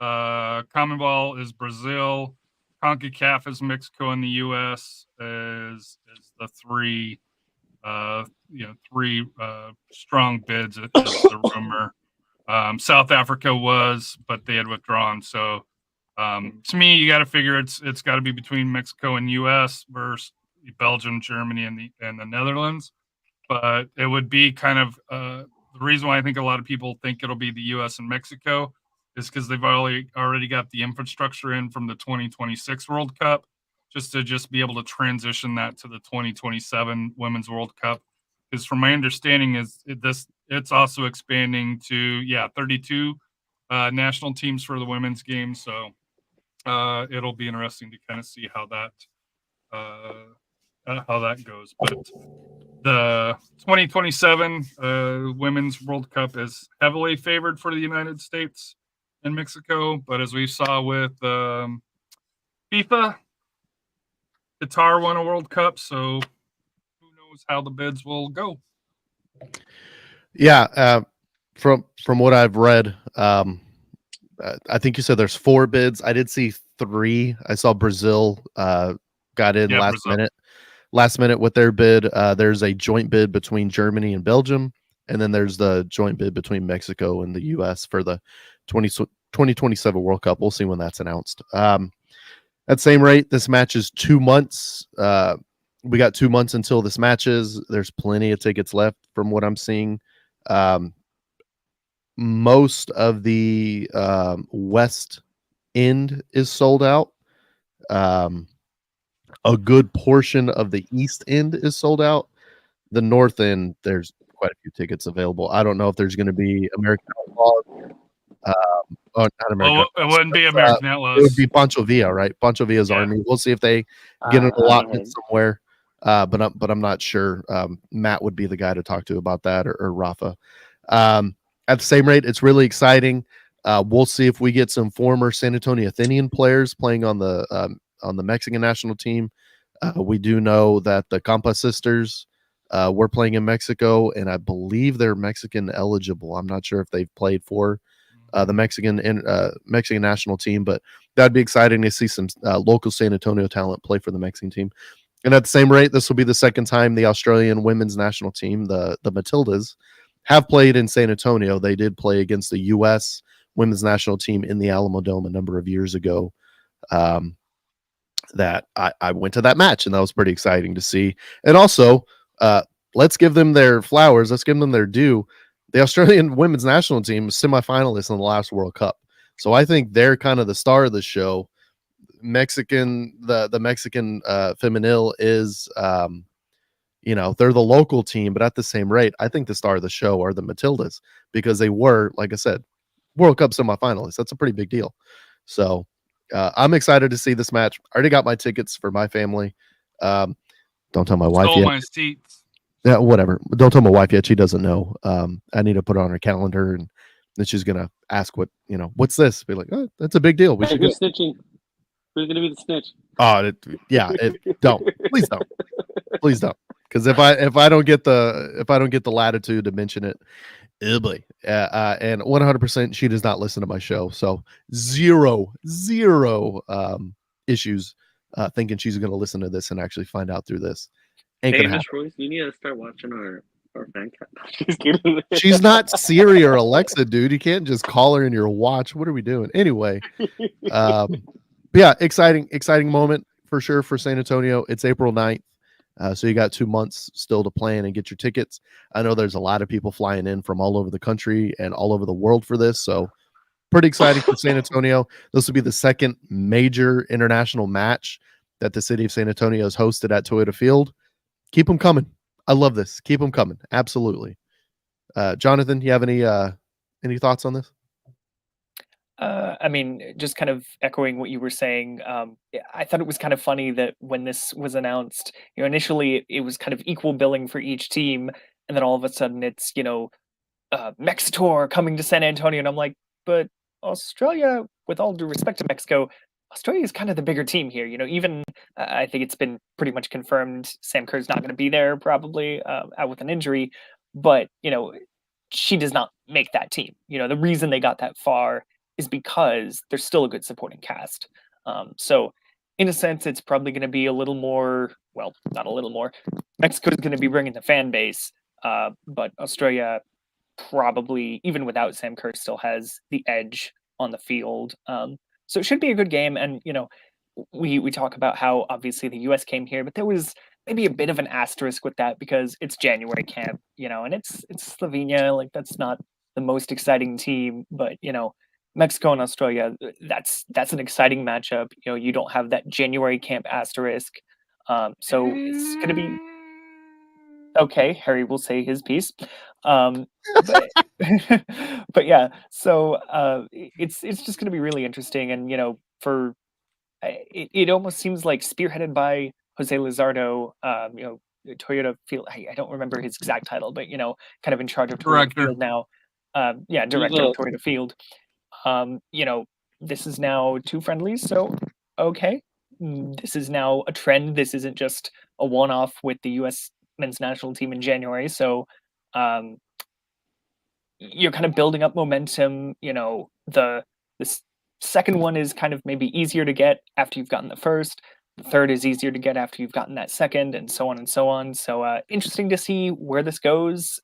CONMEBOL is Brazil, CONCACAF is Mexico and the U.S. is the three strong bids is the rumor. South Africa was, but they had withdrawn. So to me, you got to figure it's got to be between Mexico and U.S. versus Belgium, Germany, and the Netherlands. But it would be kind of the reason why I think a lot of people think it'll be the U.S. and Mexico is because they've already got the infrastructure in from the 2026 World Cup, just to be able to transition that to the 2027 Women's World Cup. Because from my understanding it's also expanding to 32 national teams for the women's game. So it'll be interesting to kind of see how that goes. But the 2027 Women's World Cup is heavily favored for the United States and Mexico. But as we saw with FIFA, Qatar won a World Cup, so who knows how the bids will go. Yeah, from what I've read, I think you said there's 4 bids. I did see 3. I saw Brazil got in last minute with their bid. There's a joint bid between Germany and Belgium, and then there's the joint bid between Mexico and the U.S. for the 2027 World Cup. We'll see when that's announced. At the same rate, this match is 2 months. We got 2 months until this matches. There's plenty of tickets left from what I'm seeing. Most of the West End is sold out. A good portion of the East End is sold out. The North End, there's quite a few tickets available. I don't know if there's going to be American Outlaws. Not American. It wouldn't be American Outlaws. It would be Pancho Villa, right? Pancho Villa's Army. We'll see if they get an allotment somewhere. But I'm not sure. Matt would be the guy to talk to about that, or Rafa. At the same rate, it's really exciting. We'll see if we get some former San Antonio Athenian players playing on the Mexican national team. We do know that the Campa sisters were playing in Mexico, and I believe they're Mexican eligible. I'm not sure if they've played for the Mexican national team, but that'd be exciting to see some local San Antonio talent play for the Mexican team. And at the same rate, this will be the second time the Australian women's national team, the Matildas, have played in San Antonio. They did play against the U.S. women's national team in the Alamo Dome a number of years ago. That I went to that match, and that was pretty exciting to see. And also, let's give them their flowers. Let's give them their due. The Australian women's national team was semifinalists in the last World Cup. So I think they're kind of the star of the show. The Mexican femenil is, they're the local team, but at the same rate, I think the star of the show are the Matildas, because they were, like I said, World Cup semifinalists. That's a pretty big deal. So I'm excited to see this match. I already got my tickets for my family. Don't tell my wife yet. My seats. Yeah, whatever. Don't tell my wife yet. She doesn't know. I need to put it on her calendar, and then she's gonna ask what's this? Be like, oh, that's a big deal. We should who's snitching? Who's gonna be the snitch? Oh, don't. Please don't. Please don't. Because if I don't get the latitude to mention it, and 100% she does not listen to my show, so zero issues thinking she's going to listen to this and actually find out through this. Ain't gonna happen. Royce, you need to start watching our Fancast. She's kidding. She's not Siri or Alexa, dude. You can't just call her in your watch. What are we doing anyway? Yeah, exciting moment for sure for San Antonio. It's April 9th. So you got 2 months still to plan and get your tickets. I know there's a lot of people flying in from all over the country and all over the world for this. So pretty exciting for San Antonio. This will be the second major international match that the city of San Antonio has hosted at Toyota Field. Keep them coming. I love this. Keep them coming. Absolutely. Jonathan, you have any thoughts on this? I mean, just kind of echoing what you were saying, I thought it was kind of funny that when this was announced, initially it was kind of equal billing for each team, and then all of a sudden it's, Mexitor coming to San Antonio, and I'm like, but Australia, with all due respect to Mexico, Australia is kind of the bigger team here. Even I think it's been pretty much confirmed Sam Kerr's not going to be there, probably out with an injury, but, she does not make that team. The reason they got that far is because there's still a good supporting cast. So in a sense, it's probably going to be a little more, well, not a little more. Mexico is going to be bringing the fan base, but Australia probably, even without Sam Kerr, still has the edge on the field. So it should be a good game. And, we talk about how obviously the US came here, but there was maybe a bit of an asterisk with that because it's January camp, and it's Slovenia. Like, that's not the most exciting team, but Mexico and Australia, that's an exciting matchup. You don't have that January camp asterisk. So it's gonna be okay. Harry will say his piece. But but yeah, so it's just gonna be really interesting. And for it almost seems like spearheaded by Jose Lizardo, Toyota Field. I don't remember his exact title, but kind of in charge of Toyota Director. Field now. Director of Toyota Field. This is now 2 friendlies, so okay. This is now a trend. This isn't just a one-off with the U.S. men's national team in January. So you're kind of building up momentum. The second one is kind of maybe easier to get after you've gotten the first. The third is easier to get after you've gotten that second, and so on and so on. So interesting to see where this goes,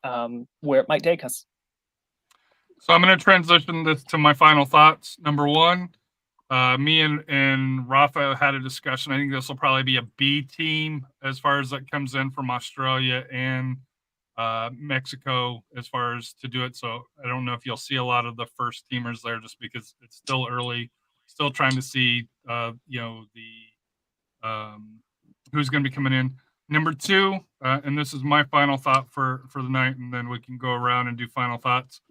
where it might take us. So I'm going to transition this to my final thoughts. Number one, me and Rafa had a discussion. I think this will probably be a B team as far as that comes in from Australia and Mexico as far as to do it. So I don't know if you'll see a lot of the first teamers there just because it's still early, still trying to see, who's going to be coming in. Number two, and this is my final thought for the night, and then we can go around and do final thoughts.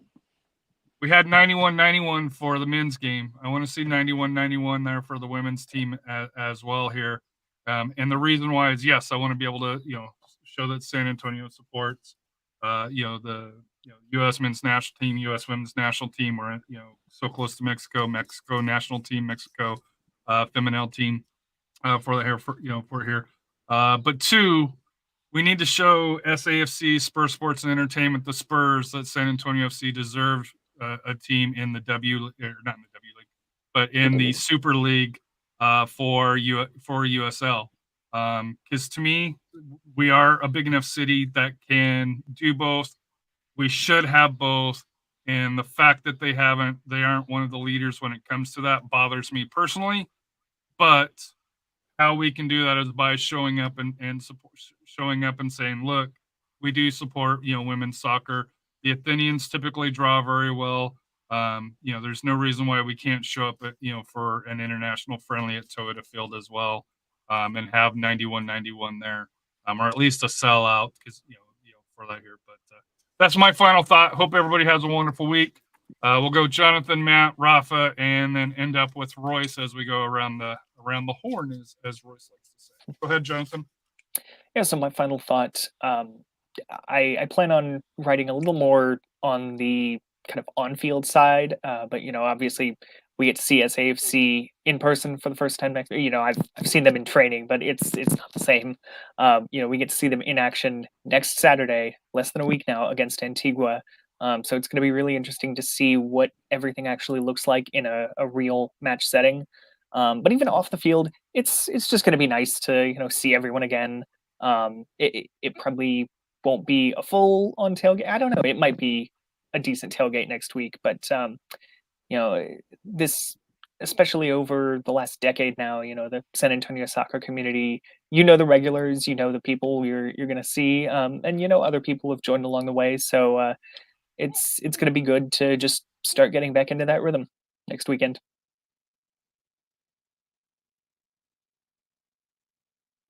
We had 91-91 for the men's game. I want to see 91-91 there for the women's team as well here. And the reason why is, yes, I want to be able to, show that San Antonio supports, the U.S. men's national team, U.S. women's national team. We're, so close to Mexico national team, Mexico feminine team for here. But two, we need to show SAFC, Spurs Sports and Entertainment, the Spurs, that San Antonio FC deserved a team in the not in the W League, but in the Super League for USL. Because to me, we are a big enough city that can do both. We should have both. And the fact that they aren't one of the leaders when it comes to that bothers me personally. But how we can do that is by showing up and saying, look, we do support, women's soccer. The Athenians typically draw very well. There's no reason why we can't show up at, for an international friendly at Toyota Field as well, and have 91-91 there, or at least a sellout because, for that here. But that's my final thought. Hope everybody has a wonderful week. We'll go Jonathan, Matt, Rafa, and then end up with Royce as we go around the horn, as Royce likes to say. Go ahead, Jonathan. Yeah, so my final thought, I plan on writing a little more on the kind of on-field side, but obviously we get to see SAFC in person for the first time next. I've seen them in training, but it's not the same. We get to see them in action next Saturday, less than a week now, against Antigua. So it's going to be really interesting to see what everything actually looks like in a real match setting. But even off the field, it's just going to be nice to see everyone again. It probably won't be a full on tailgate. I don't know. It might be a decent tailgate next week, but this, especially over the last decade now, the San Antonio soccer community, the regulars, the people you're going to see, and other people have joined along the way. So it's going to be good to just start getting back into that rhythm next weekend.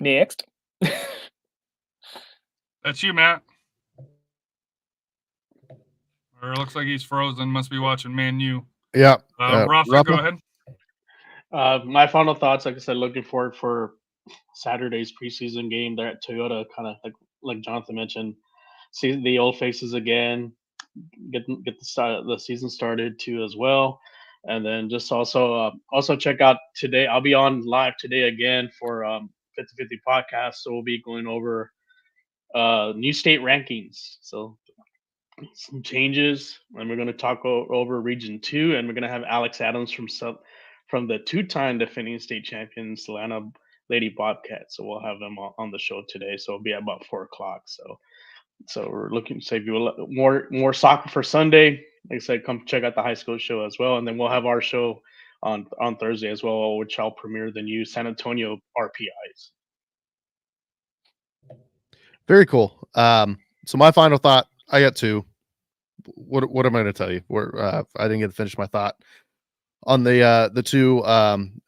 Next. That's you, Matt. Or it looks like he's frozen. Must be watching Man U. Yeah. Rafa, go ahead. My final thoughts, like I said, looking forward for Saturday's preseason game there at Toyota. Kind of like Jonathan mentioned, see the old faces again, get the season started too as well, and then just also check out today. I'll be on live today again for 50/50 podcast, so we'll be going over new state rankings. So some changes, and we're going to talk over Region 2, and we're going to have Alex Adams from from the 2-time defending state champions, Atlanta Lady Bobcats. So we'll have them on the show today. So it'll be at about 4:00. So we're looking to say more soccer for Sunday. Like I said, come check out the high school show as well, and then we'll have our show on Thursday as well, which I'll premiere the new San Antonio RPIs. Very cool. So my final thought, I got two. What am I going to tell you? I didn't get to finish my thought on the two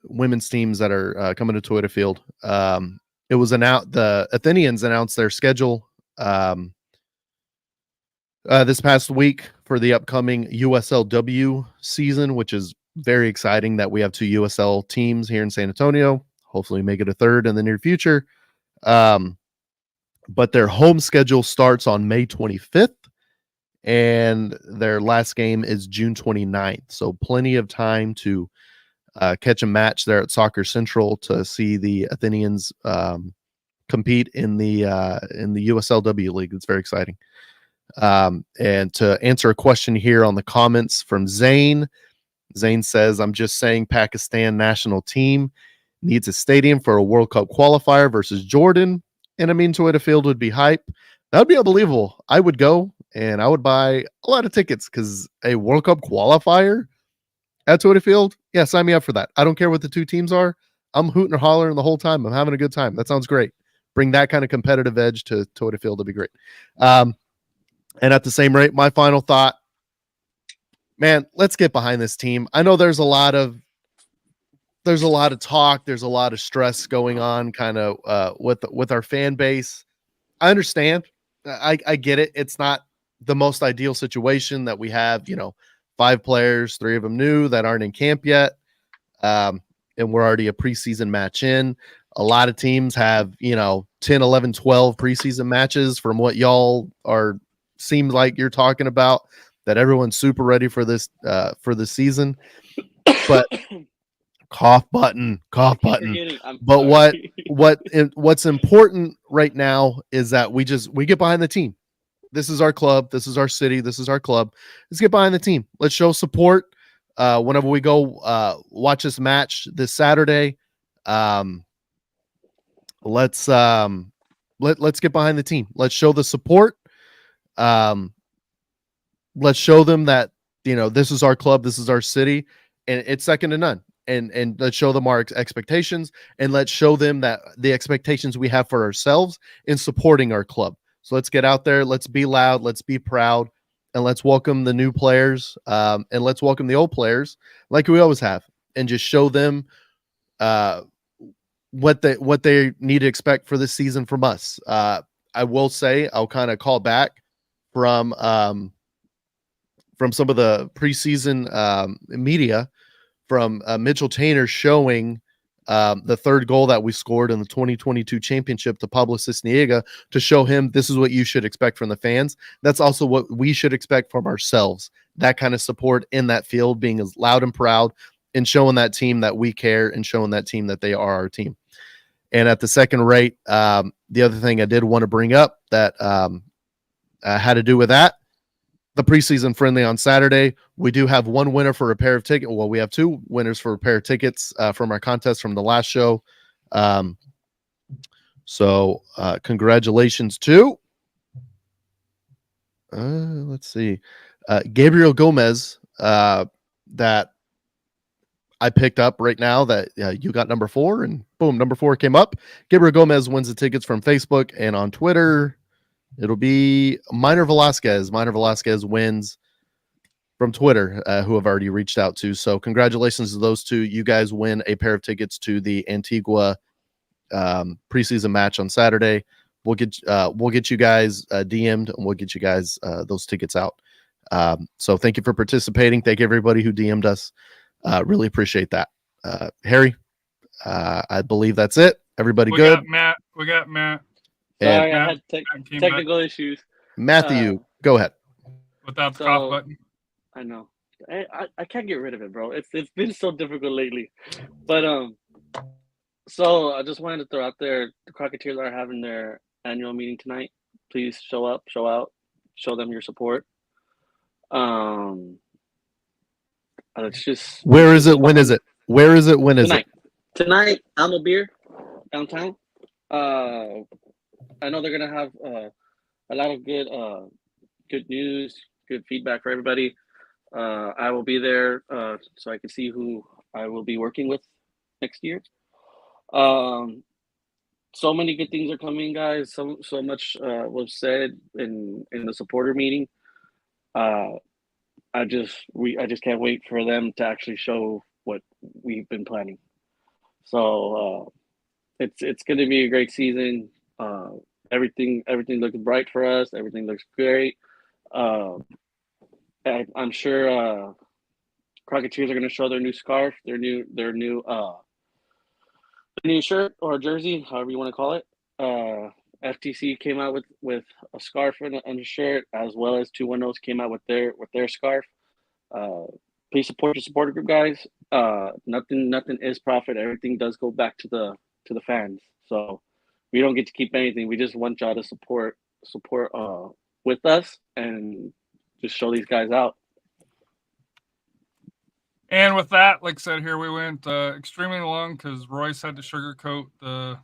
women's teams that are coming to Toyota Field. It was the Athenians announced their schedule this past week for the upcoming USLW season, which is very exciting that we have two USL teams here in San Antonio. Hopefully make it a third in the near future. But their home schedule starts on May 25th, and their last game is June 29th. So plenty of time to catch a match there at Soccer Central to see the Athenians compete in the USLW League. It's very exciting. And to answer a question here on the comments from Zane says, I'm just saying Pakistan national team needs a stadium for a World Cup qualifier versus Jordan. And I mean, Toyota Field would be hype. That would be unbelievable. I would go and I would buy a lot of tickets because a World Cup qualifier at Toyota Field, yeah, sign me up for that. I don't care what the two teams are. I'm hooting and hollering the whole time. I'm having a good time. That sounds great. Bring that kind of competitive edge to Toyota Field. That'd be great. And at the same rate, my final thought, man, let's get behind this team. I know there's a lot of talk. There's a lot of stress going on kind of with our fan base. I understand. I get it. It's not the most ideal situation that we have, 5 players, 3 of them new that aren't in camp yet. And we're already a preseason match in. A lot of teams have, 10, 11, 12 preseason matches from what y'all seems like you're talking about, that everyone's super ready for this season. But cough button. But what's important right now is that we get behind the team. This is our club. This is our city. This is our club. Let's get behind the team. Let's show support. Whenever we go watch this match this Saturday, let's get behind the team. Let's show the support. Let's show them that this is our club. This is our city, and it's second to none. And let's show them our expectations, and let's show them that the expectations we have for ourselves in supporting our club. So let's get out there. Let's be loud. Let's be proud, and let's welcome the new players, and let's welcome the old players like we always have, and just show them what they need to expect for this season from us. I will say I'll kind of call back from some of the preseason media. From Mitchell Tainer showing the third goal that we scored in the 2022 championship to Pablo Sisniega, to show him this is what you should expect from the fans. That's also what we should expect from ourselves. That kind of support in that field, being as loud and proud and showing that team that we care and showing that team that they are our team. And at the second rate, the other thing I did want to bring up that had to do with that, the preseason friendly on Saturday. We do have one winner for a pair of tickets. Well, we have 2 winners for a pair of tickets from our contest from the last show. So congratulations to, let's see, Gabriel Gomez, that I picked up right now, that you got number 4, and boom, number 4 came up. Gabriel Gomez wins the tickets from Facebook, and on Twitter, it'll be Minor Velasquez. Minor Velasquez wins from Twitter, who I've already reached out to. So congratulations to those 2. You guys win a pair of tickets to the Antigua preseason match on Saturday. We'll get you guys DM'd, and we'll get you guys those tickets out. So thank you for participating. Thank everybody who DM'd us. Really appreciate that. Harry, I believe that's it. Everybody good? We got Matt. Sorry, And I had technical issues. Matthew, go ahead. Without the cough button. I know. I can't get rid of it, bro. It's been so difficult lately. But so I just wanted to throw out there, the Crocketeers are having their annual meeting tonight. Please show up, show out, show them your support. It's just, where is it? When is it? Where is it? When is Tonight. it? Tonight, Alma Beer, downtown. I know they're gonna have a lot of good news, good feedback for everybody. I will be there so I can see who I will be working with next year. So many good things are coming, guys. So much was said in the supporter meeting. I just can't wait for them to actually show what we've been planning. So it's going to be a great season. Everything looks bright for us. Everything looks great. I'm sure Crocketeers are going to show their new scarf, their new shirt or jersey, however you want to call it. FTC came out with a scarf and a shirt, as well as 210s came out with their scarf. Please support your supporter group, guys. Nothing is profit. Everything does go back to the fans. So we don't get to keep anything. We just want y'all to support with us and just show these guys out. And with that, like I said, here we went extremely long because Royce had to sugarcoat the.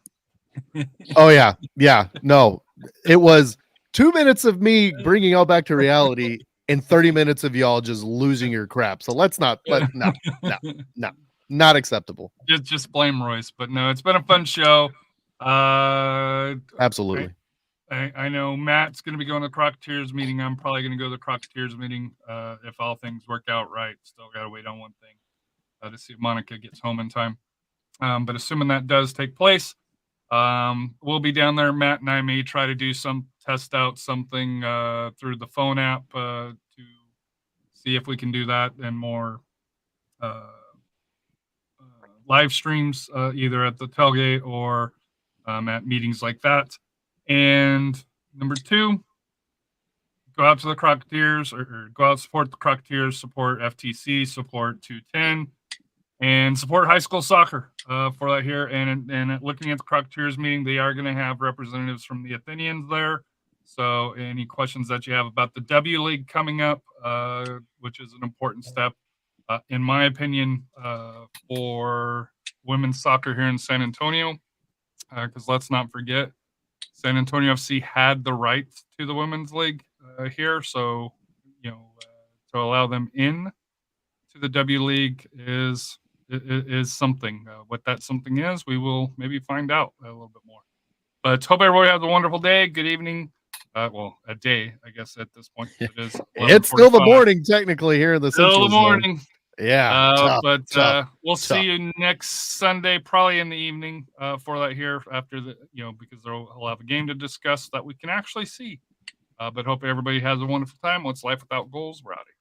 Oh yeah. No, it was 2 minutes of me bringing y'all back to reality and 30 minutes of y'all just losing your crap. So not acceptable. Just blame Royce, but no, it's been a fun show. Absolutely. I know Matt's going to be going to the Crocketeers meeting. I'm probably going to go to the Crocketeers meeting if all things work out right. Still got to wait on one thing to see if Monica gets home in time. But assuming that does take place, we'll be down there. Matt and I may try to do test out something through the phone app to see if we can do that and more live streams either at the tailgate or at meetings like that. And number 2, go out to the Crocketeers or go out, support the Crocketeers, support FTC, support 210, and support high school soccer for that here. And looking at the Crocketeers meeting, they are going to have representatives from the Athenians there. So any questions that you have about the W League coming up, which is an important step, in my opinion, for women's soccer here in San Antonio, because let's not forget, San Antonio FC had the rights to the women's league here, so to allow them in to the W League is something. What that something is, we will maybe find out a little bit more. But hope everybody has a wonderful day. Good evening. A day, I guess at this point. It is. It's still the morning, technically, here in the Still Central the morning. Zone. Yeah, We'll see you next Sunday, probably in the evening, for that here after the because we'll have a game to discuss that we can actually see. But hope everybody has a wonderful time. What's life without goals? We're out of here.